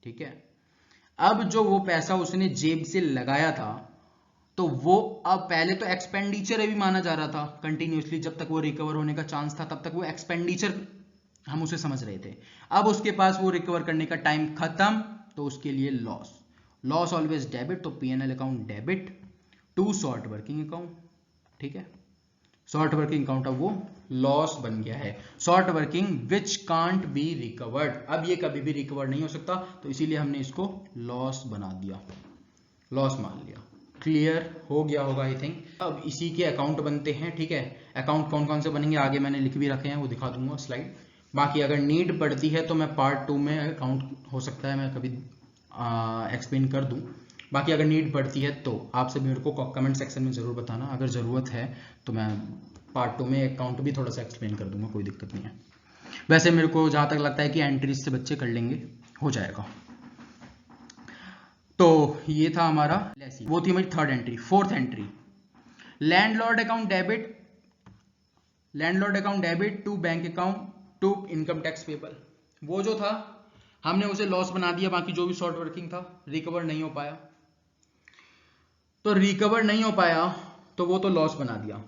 ठीक है, अब जो वो पैसा उसने जेब से लगाया था, तो वो अब पहले तो एक्सपेंडिचर अभी माना जा रहा था कंटिन्यूसली, जब तक वो रिकवर होने का चांस था तब तक वो एक्सपेंडिचर हम उसे समझ रहे थे। अब उसके पास वो रिकवर करने का टाइम खत्म, तो उसके लिए लॉस ऑलवेज डेबिट, तो PNL account debit to short working account, ठीक है, शॉर्ट वर्किंग अकाउंट अब वो लॉस बन गया है। Short working which can't be recovered, अब ये कभी भी रिकवर नहीं हो सकता, तो इसीलिए हमने इसको लॉस बना दिया, लॉस मान लिया। क्लियर हो गया होगा आई थिंक। अब इसी के अकाउंट बनते हैं, ठीक है, अकाउंट कौन कौन से बनेंगे आगे मैंने लिख भी रखे हैं, वो दिखा दूंगा स्लाइड। बाकी अगर नीड पड़ती है तो मैं पार्ट 2 में अकाउंट हो सकता है मैं कभी एक्सप्लेन कर दूं। बाकी अगर नीड पड़ती है तो आप सब मेरे को कमेंट सेक्शन में ज़रूर बताना, अगर ज़रूरत है तो मैं पार्ट 2 में अकाउंट भी थोड़ा सा एक्सप्लेन कर दूंगा, कोई दिक्कत नहीं है। वैसे मेरे को जहाँ तक लगता है कि एंट्रीज से बच्चे कर लेंगे, हो जाएगा। तो ये था हमारा लेसी, वो थी हमारी third entry. Fourth entry landlord account debit to bank account to income tax payable. वो जो था हमने उसे लॉस बना दिया, बाकी जो भी शॉर्ट वर्किंग था रिकवर नहीं हो पाया, तो वो तो लॉस बना दिया।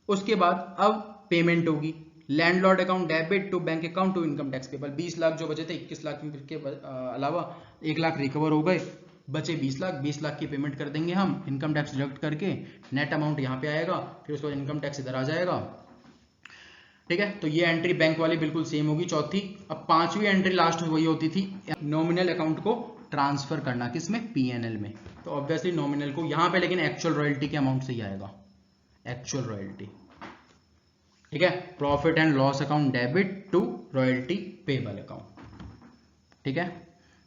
उसके बाद अब पेमेंट होगी, landlord account debit to bank account to income tax payable. 20 lakh जो बचे थे, 21 लाख के अलावा 1 लाख रिकवर हो गए, बचे 20 लाख की पेमेंट कर देंगे हम इनकम टैक्स डिडक्ट करके, नेट अमाउंट यहाँ पे आएगा, फिर उसके बाद इनकम टैक्स इधर आ जाएगा, ठीक है। तो ये एंट्री बैंक वाली बिल्कुल सेम होगी चौथी। अब पांचवी एंट्री लास्ट में वही होती थी, नॉमिनल अकाउंट को ट्रांसफर करना, किसमें, पीएनएल में। तो ऑब्वियसली नॉमिनल को यहाँ पे लेकिन एक्चुअल रॉयल्टी के अमाउंट से ही आएगा, एक्चुअल रॉयल्टी, ठीक है। Profit and loss account debit to royalty payable account, ठीक है।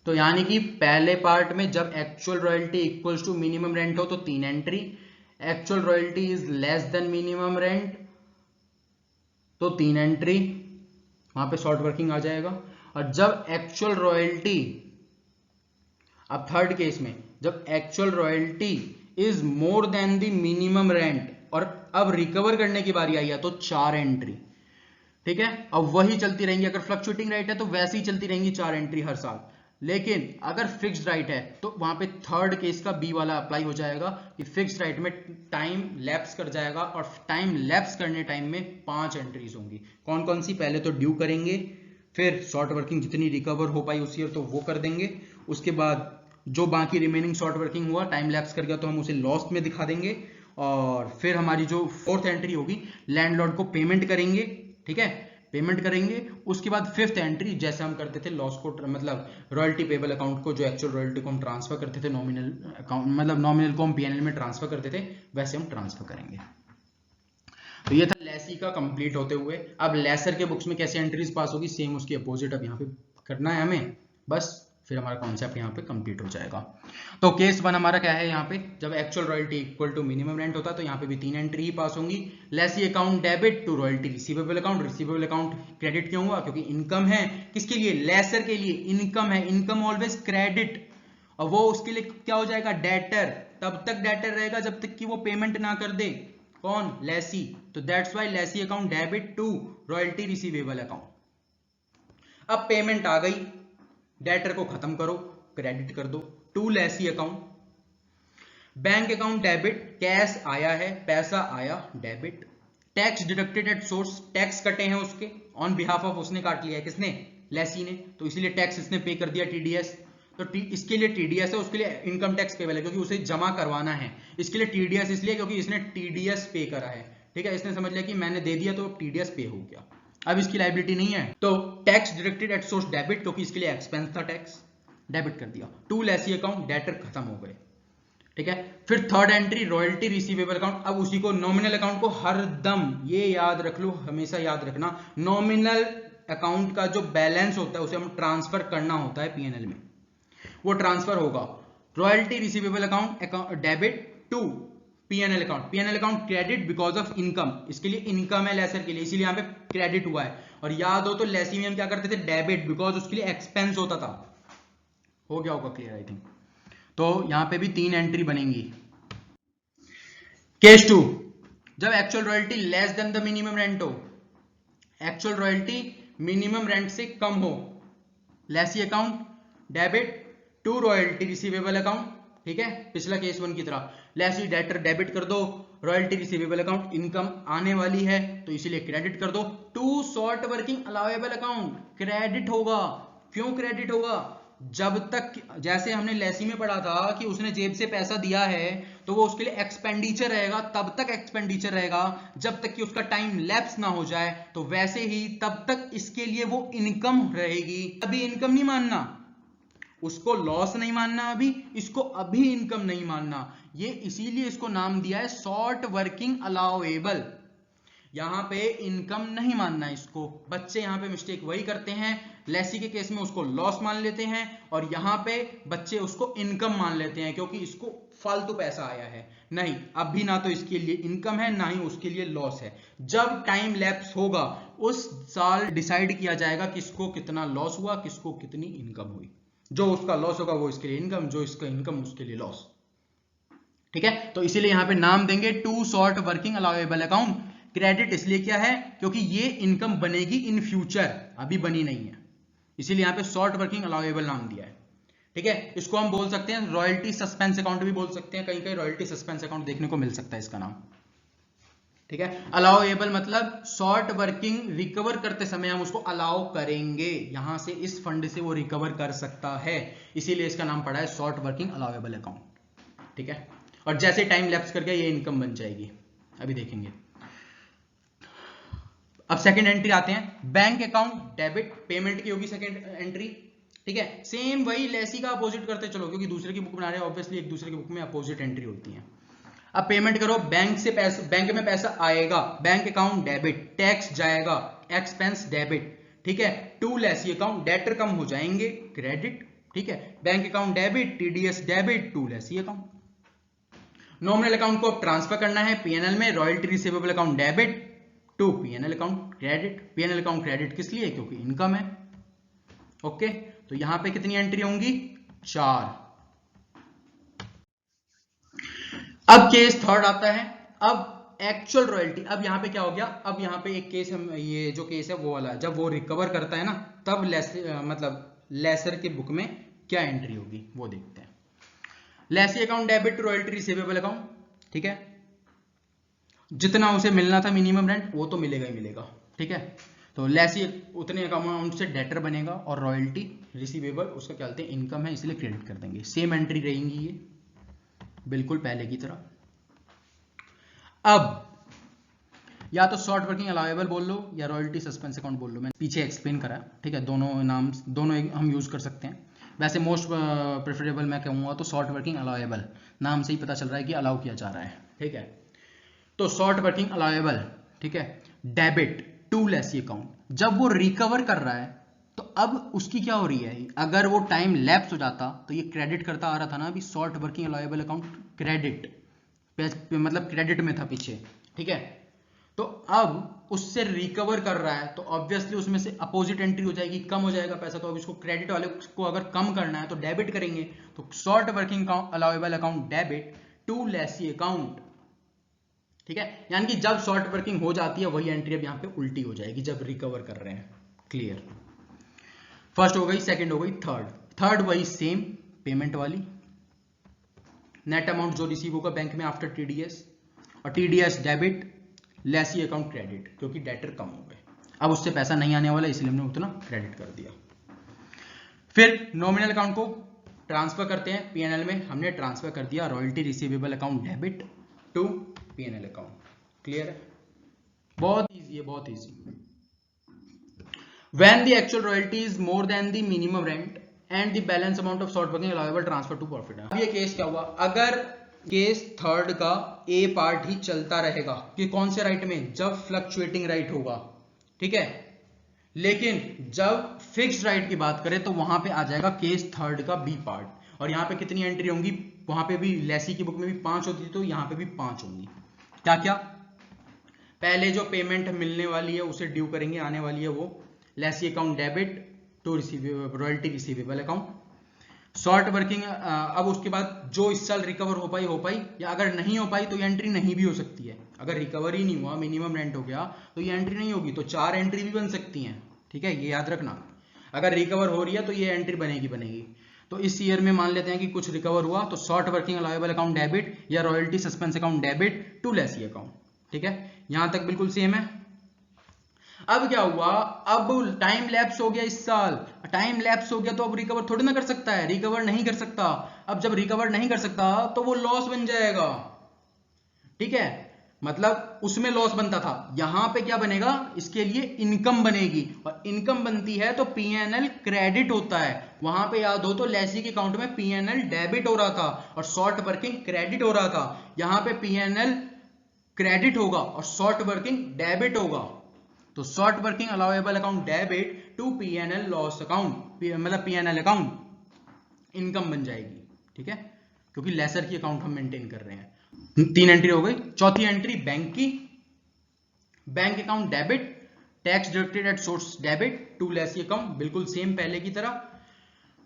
तो यानी कि पहले पार्ट में जब actual royalty equals to minimum rent हो तो 3 entry, actual royalty is less than minimum rent तो 3 एंट्री, वहां पे शॉर्ट वर्किंग आ जाएगा। और जब एक्चुअल रॉयल्टी, अब थर्ड केस में जब actual royalty is more then the minimum rent और अब रिकवर करने की बारी आई है तो 4 एंट्री, ठीक है। अब वही चलती रहेंगी, अगर फ्लक्चुएटिंग राइट है तो वैसे ही चलती रहेंगी 4 एंट्री हर साल। लेकिन अगर फिक्स्ड राइट है तो वहां पे थर्ड केस का बी वाला अप्लाई हो जाएगा कि फिक्स्ड राइट में टाइम लैप्स कर जाएगा और टाइम लैप्स करने टाइम में 5 एंट्रीज होंगी। कौन कौन सी, पहले तो ड्यू करेंगे, फिर शॉर्ट वर्किंग जितनी रिकवर हो पाई उस ईयर तो वो कर देंगे, उसके बाद जो बाकी रिमेनिंग शॉर्ट वर्किंग हुआ टाइम लैप्स कर गया तो हम उसे लॉस में दिखा देंगे, और फिर हमारी जो फोर्थ एंट्री होगी लैंडलॉर्ड को पेमेंट करेंगे, ठीक है, पेमेंट करेंगे। उसके बाद फिफ्थ एंट्री जैसे हम करते थे लॉस को, मतलब रॉयल्टी पेबल अकाउंट को, जो एक्चुअल रॉयल्टी को हम ट्रांसफर करते थे नॉमिनल अकाउंट, मतलब नॉमिनल को हम पीएनएल में ट्रांसफर करते थे, वैसे हम ट्रांसफर करेंगे। तो ये था लेसी का कंप्लीट होते हुए। अब लेसर के बुक्स में कैसे एंट्रीज पास होगी, सेम उसकी अपोजिट अब यहाँ पे करना है हमें, बस फिर हमारा कॉन्सेप्ट यहाँ पे कंप्लीट हो जाएगा। तो केस 1 हमारा क्या है, यहाँ पे जब actual royalty equal to minimum rent होता है तो यहाँ पे भी 3 एंट्री ही पास होंगी। Lessee account debit to royalty receivable account credit क्यों हुआ, क्योंकि इनकम है, किसके लिए, लेसर के लिए इनकम है, इनकम ऑलवेज क्रेडिट, और वो उसके लिए क्या हो जाएगा, डेटर, तब तक डेटर रहेगा जब तक कि वो पेमेंट ना कर दे, कौन, लेसी। तो that's why lessee account debit to royalty receivable account. अब पेमेंट आ गई, डेटर को खत्म करो, क्रेडिट कर दो to lessee account. Bank account debit, cash आया है, पैसा आया, debit. Tax deducted at source, tax कटे हैं उसके, ऑन बिहाफ ऑफ उसने काट लिया है, किसने, लेसी ने, तो इसीलिए टैक्स इसने पे कर दिया, टीडीएस। तो इसके लिए टीडीएस है, उसके लिए इनकम टैक्स पेबल है क्योंकि उसे जमा करवाना है, इसके लिए टीडीएस इसलिए क्योंकि इसने टीडीएस पे करा है, ठीक है, इसने समझ लिया कि मैंने दे दिया तो टीडीएस पे हो गया, अब इसकी लायबिलिटी नहीं है। तो tax deducted at source debit, क्योंकि इसके लिए एक्सपेंस था, टैक्स डेबिट कर दिया। टू लेसी अकाउंट, डेटर खत्म हो गए, ठीक है। फिर third entry royalty receivable account, अब उसी को नॉमिनल अकाउंट को हर दम ये याद रख लो, हमेशा याद रखना, नॉमिनल अकाउंट का जो बैलेंस होता है उसे हम ट्रांसफर करना होता है पीएनएल में, वो ट्रांसफर होगा royalty receivable account debit to PNL account, PNL account credit because of income, इसके लिए इनकम है लेसर के लिए, इसीलिए यहां पे क्रेडिट हुआ है। और याद हो तो लेसी में हम क्या करते थे, डेबिट, बिकॉज उसके लिए एक्सपेंस होता था। हो गया होगा क्लियर आई थिंक। तो यहां पे भी 3 एंट्री बनेंगी। केस 2, जब actual royalty less than the minimum rent हो, एक्चुअल रॉयल्टी मिनिमम रेंट से कम हो, lessee account debit to royalty receivable account, ठीक है, पिछला केस 1 की तरह, लेसी डेटर डेबिट कर दो, रॉयल्टी रिसीवेबल अकाउंट इनकम आने वाली है तो इसीलिए क्रेडिट कर दो, to short working allowable account credit होगा। क्यों क्रेडिट होगा, जब तक, जैसे हमने लेसी में पढ़ा था कि उसने जेब से पैसा दिया है तो वो उसके लिए एक्सपेंडिचर रहेगा, तब तक एक्सपेंडिचर रहेगा जब तक कि उसका टाइम लैप्स ना हो जाए, तो वैसे ही तब तक इसके लिए वो इनकम रहेगी। अभी इनकम नहीं मानना, उसको लॉस नहीं मानना, अभी इसको अभी इनकम नहीं मानना, ये इसीलिए इसको नाम दिया है शॉर्ट वर्किंग अलाउएबल। यहां पे इनकम नहीं मानना इसको, बच्चे यहां पे मिस्टेक वही करते हैं, लेसी के केस में उसको लॉस मान लेते हैं और यहां पे बच्चे उसको इनकम मान लेते हैं क्योंकि इसको फालतू पैसा आया है। नहीं, अभी ना तो इसके लिए इनकम है ना ही उसके लिए लॉस है। जब टाइम लैप्स होगा उस साल डिसाइड किया जाएगा किसको कितना लॉस हुआ, किसको कितनी इनकम हुई। जो उसका लॉस होगा वो इसके लिए इनकम, जो इसका इनकम उसके लिए लॉस, ठीक है। तो इसीलिए यहां पे नाम देंगे to short working allowable account. Credit इसलिए क्या है, क्योंकि ये इनकम बनेगी इन फ्यूचर, अभी बनी नहीं है, इसीलिए यहां पे शॉर्ट वर्किंग अलाउएबल नाम दिया है, ठीक है। इसको हम बोल सकते हैं रॉयल्टी सस्पेंस अकाउंट भी बोल सकते हैं, कहीं कहीं रॉयल्टी सस्पेंस अकाउंट देखने को मिल सकता है इसका नाम, ठीक है। अलाउएबल मतलब शॉर्ट वर्किंग, रिकवर करते समय हम उसको अलाउ करेंगे, यहां से इस फंड से वो रिकवर कर सकता है, इसीलिए इसका नाम पड़ा है शॉर्ट वर्किंग अलाउएबल अकाउंट, ठीक है। और जैसे टाइम लैप्स कर गया ये इनकम बन जाएगी, अभी देखेंगे। अब सेकंड एंट्री आते हैं, बैंक अकाउंट डेबिट, पेमेंट की होगी सेकंड एंट्री, ठीक है। सेम वही लेसी का अपोजिट करते चलो, क्योंकि दूसरे की बुक बना रहे हैं, ऑब्वियसली एक दूसरे की बुक में अपोजिट एंट्री होती है। अब पेमेंट करो, बैंक से पैसा, बैंक में पैसा आएगा, बैंक अकाउंट डेबिट, टैक्स जाएगा, एक्सपेंस डेबिट, ठीक है। टू लेसी अकाउंट, डेटर कम हो जाएंगे, क्रेडिट, ठीक है। Bank account debit, TDS debit, to lessee account. Nominal account को ट्रांसफर करना है पीएनएल में, royalty receivable account debit to PNL account credit, PNL account credit किस लिए, क्योंकि इनकम है, ओके। तो यहां पे कितनी एंट्री होंगी, 4। अब केस थर्ड आता है, अब एक्चुअल रॉयल्टी, अब यहां पे क्या हो गया, अब यहां पे एक केस, हम ये जो केस है वो वाला है, जब वो रिकवर करता है ना, तब मतलब लेसर के बुक में क्या एंट्री होगी वो देखते हैं। Lessee account debit to royalty receivable account, ठीक है। जितना उसे मिलना था मिनिमम रेंट वो तो मिलेगा ही मिलेगा, ठीक है। तो लेसी उतने अमाउंट से डेटर बनेगा और रॉयल्टी रिसीवेबल उसका क्या कहते हैं इनकम है, इसलिए क्रेडिट कर देंगे। सेम एंट्री रहेंगी ये बिल्कुल पहले की तरह। अब या तो शॉर्ट वर्किंग अलाउएबल बोल लो या रॉयल्टी सस्पेंस अकाउंट बोल लो, मैंने पीछे एक्सप्लेन करा, ठीक है। दोनों नाम, दोनों हम यूज कर सकते हैं, वैसे मोस्ट प्रेफरेबल मैं कहूँगा तो शॉर्ट वर्किंग अलाउएबल, नाम से ही पता चल रहा है कि अलाउ किया जा रहा है, ठीक है। तो शॉर्ट वर्किंग अलाउएबल, ठीक है, डेबिट टू लेसी अकाउंट, जब वो रिकवर कर रहा है तो अब उसकी क्या हो रही है, अगर वो टाइम लैप्स हो जाता तो ये क्रेडिट करता आ रहा था ना, अभी short working allowable account credit, मतलब क्रेडिट में था पीछे, ठीक है। तो अब उससे रिकवर कर रहा है तो ऑब्वियसली उसमें से अपोजिट एंट्री हो जाएगी, कम हो जाएगा पैसा, तो अब इसको क्रेडिट वाले को अगर कम करना है तो डेबिट करेंगे, तो short working allowable account debit to lessee account, ठीक है। यानी कि जब शॉर्ट वर्किंग हो जाती है वही एंट्री अब यहां पे उल्टी हो जाएगी जब रिकवर कर रहे हैं, क्लियर। फर्स्ट हो गई, सेकंड हो गई, थर्ड वही सेम पेमेंट वाली, नेट अमाउंट जो रिसीव होगा बैंक में आफ्टर टीडीएस, और TDS debit, lessee account credit, क्योंकि डेटर कम हो गए, अब उससे पैसा नहीं आने वाला इसलिए हमने उतना क्रेडिट कर दिया। फिर नॉमिनल अकाउंट को ट्रांसफर करते हैं पीएनएल में, हमने ट्रांसफर कर दिया royalty receivable account debit to PNL account, clear है। बहुत इजी है, बहुत easy. When the actual royalty is more than the minimum rent and the balance amount of short working allowable transfer to profit। अब ये case क्या हुआ, अगर case third का ए पार्ट ही चलता रहेगा कि कौन से राइट में, जब फ्लक्चुएटिंग राइट होगा, ठीक है, लेकिन जब फिक्स्ड राइट की बात करें तो वहां पे आ जाएगा केस थर्ड का बी पार्ट। और यहां पे कितनी एंट्री होंगी, वहां पे भी लेसी की बुक में भी 5 होती थी, तो यहां पे भी 5 होंगी। क्या क्या, पहले जो पेमेंट मिलने वाली है उसे ड्यू करेंगे, आने वाली है वो lessee account debit to receivable, royalty receivable account, short working. अब उसके बाद जो इस साल रिकवर हो पाई, या अगर नहीं हो पाई तो ये एंट्री नहीं भी हो सकती है। अगर रिकवर ही नहीं हुआ, मिनिमम रेंट हो गया, तो ये एंट्री नहीं होगी, तो 4 एंट्री भी बन सकती हैं, ठीक है, ये याद रखना। अगर रिकवर हो रही है तो ये एंट्री बनेगी। तो इस ईयर में मान लेते हैं कि कुछ रिकवर हुआ, तो short working allowable account debit या royalty suspense account debit to lessee account, ठीक है, यहां तक बिल्कुल सेम है। अब क्या हुआ, अब टाइम लैप्स हो गया, इस साल टाइम लैप्स हो गया, तो अब रिकवर थोड़ी ना कर सकता है, रिकवर नहीं कर सकता। अब जब रिकवर नहीं कर सकता तो वो लॉस बन जाएगा, ठीक है, मतलब उसमें लॉस बनता था, यहां पे क्या बनेगा, इसके लिए इनकम बनेगी, और इनकम बनती है तो पीएनएल क्रेडिट होता है। वहां पे याद हो तो लेसी के अकाउंट में पीएनएल डेबिट हो रहा था और शॉर्ट वर्किंग क्रेडिट हो रहा था, यहां पे पीएनएल क्रेडिट होगा और शॉर्ट वर्किंग डेबिट होगा। तो short working allowable account debit to PNL loss account, मतलब पीएनएल अकाउंट इनकम बन जाएगी, ठीक है, क्योंकि लेसर की अकाउंट हम मेंटेन कर रहे हैं। 3 एंट्री हो गई। चौथी एंट्री बैंक की, bank account debit, tax deducted at source debit to lessee account, बिल्कुल सेम पहले की तरह।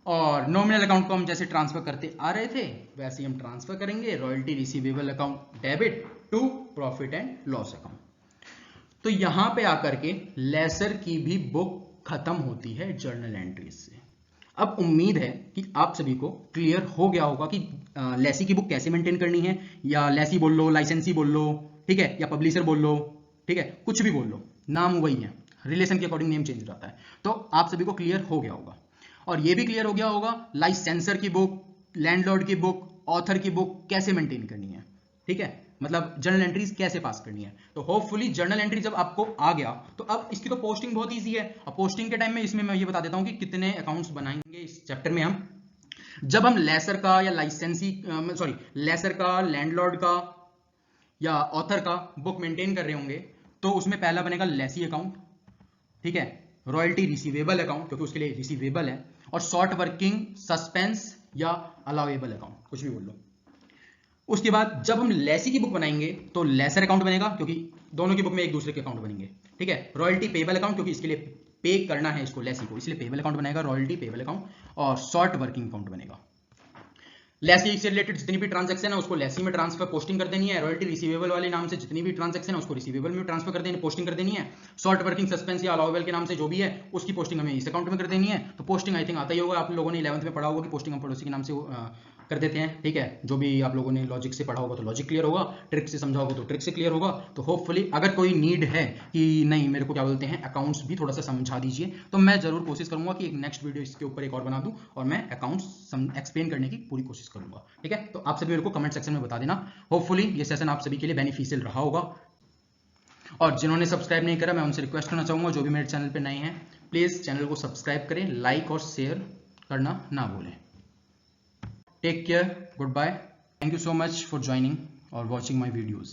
और नॉमिनल अकाउंट को हम जैसे ट्रांसफर करते आ रहे थे वैसे ही हम ट्रांसफर करेंगे, royalty receivable account debit to profit and loss account. तो यहां पे आकर के लेसर की भी बुक खत्म होती है जर्नल एंट्रीज से। अब उम्मीद है कि आप सभी को क्लियर हो गया होगा कि लेसी की बुक कैसे मेंटेन करनी है, या लेसी बोल लो, लाइसेंसी बोल लो, ठीक है, या पब्लिशर बोल लो, ठीक है, कुछ भी बोल लो, नाम वही है, रिलेशन के अकॉर्डिंग नेम चेंज हो जाता है। तो आप सभी को क्लियर हो गया होगा, और ये भी क्लियर हो गया होगा लाइसेंसर की बुक, लैंडलॉर्ड की बुक, ऑथर की बुक कैसे मेंटेन करनी है, ठीक है, मतलब जर्नल एंट्रीज कैसे पास करनी है। तो होपफुली जर्नल एंट्री जब आपको आ गया तो अब इसकी तो पोस्टिंग बहुत इजी है। और पोस्टिंग के टाइम में इसमें मैं ये बता देता हूं कि कितने अकाउंट्स बनाएंगे इस चैप्टर में हम। जब हम लेसर का या लाइसेंसी लेसर का, लैंडलॉर्ड का या ऑथर का बुक मेंटेन कर रहे होंगे, तो उसमें पहला बनेगा लेसी अकाउंट, ठीक है, रॉयल्टी रिसीवेबल अकाउंट क्योंकि उसके लिए रिसीवेबल है, और शॉर्ट वर्किंग सस्पेंस या अलाउएबल अकाउंट, कुछ भी बोल लो। उसके बाद जब हम लेसी की बुक बनाएंगे तो लेसर अकाउंट बनेगा, क्योंकि दोनों की बुक में एक दूसरे के अकाउंट बनेंगे, ठीक है, रॉयल्टी पेबल अकाउंट क्योंकि इसके लिए पे करना है इसको लेसी को, इसलिए पेबल अकाउंट बनेगा, रॉयल्टी पेबल अकाउंट, और शॉर्ट वर्किंग अकाउंट बनेगा। लेसी से रिलेटेड जितनी भी ट्रांजैक्शन है उसको लेसी में ट्रांसफर पोस्टिंग कर देनी है, रॉयल्टी रिसीवेबल वाले नाम से जितनी भी ट्रांजैक्शन है उसको रिसीवेबल में ट्रांसफर कर देनी, पोस्टिंग कर देनी है। शॉर्ट वर्किंग सस्पेंस या अलाउएबल के नाम से जो भी है उसकी पोस्टिंग हमें इस अकाउंट में कर देनी है। तो पोस्टिंग आई थिंक आता ही होगा, आप लोगों ने 11th में पढ़ा होगा कि पोस्टिंग हम पड़ोसी के नाम से कर देते हैं, ठीक है, जो भी आप लोगों ने लॉजिक से पढ़ा होगा तो लॉजिक क्लियर होगा, ट्रिक से समझा होगा तो ट्रिक से क्लियर होगा। तो होपफुली अगर कोई नीड है कि नहीं मेरे को क्या बोलते हैं अकाउंट्स भी थोड़ा सा समझा दीजिए, तो मैं जरूर कोशिश करूंगा कि एक नेक्स्ट वीडियो इसके ऊपर एक और बना दूं और मैं अकाउंट्स एक्सप्लेन करने की पूरी कोशिश करूंगा, ठीक है। तो आप सभी मेरे को कमेंट सेक्शन में बता देना। होपफुली ये सेशन आप सभी के लिए बेनिफिशियल रहा होगा, और जिन्होंने सब्सक्राइब नहीं करा मैं उनसे रिक्वेस्ट करना चाहूंगा, जो भी मेरे चैनल पे नए हैं प्लीज चैनल को सब्सक्राइब करें, लाइक और शेयर करना ना भूलें। Take care, goodbye, thank you so much for joining or watching my videos.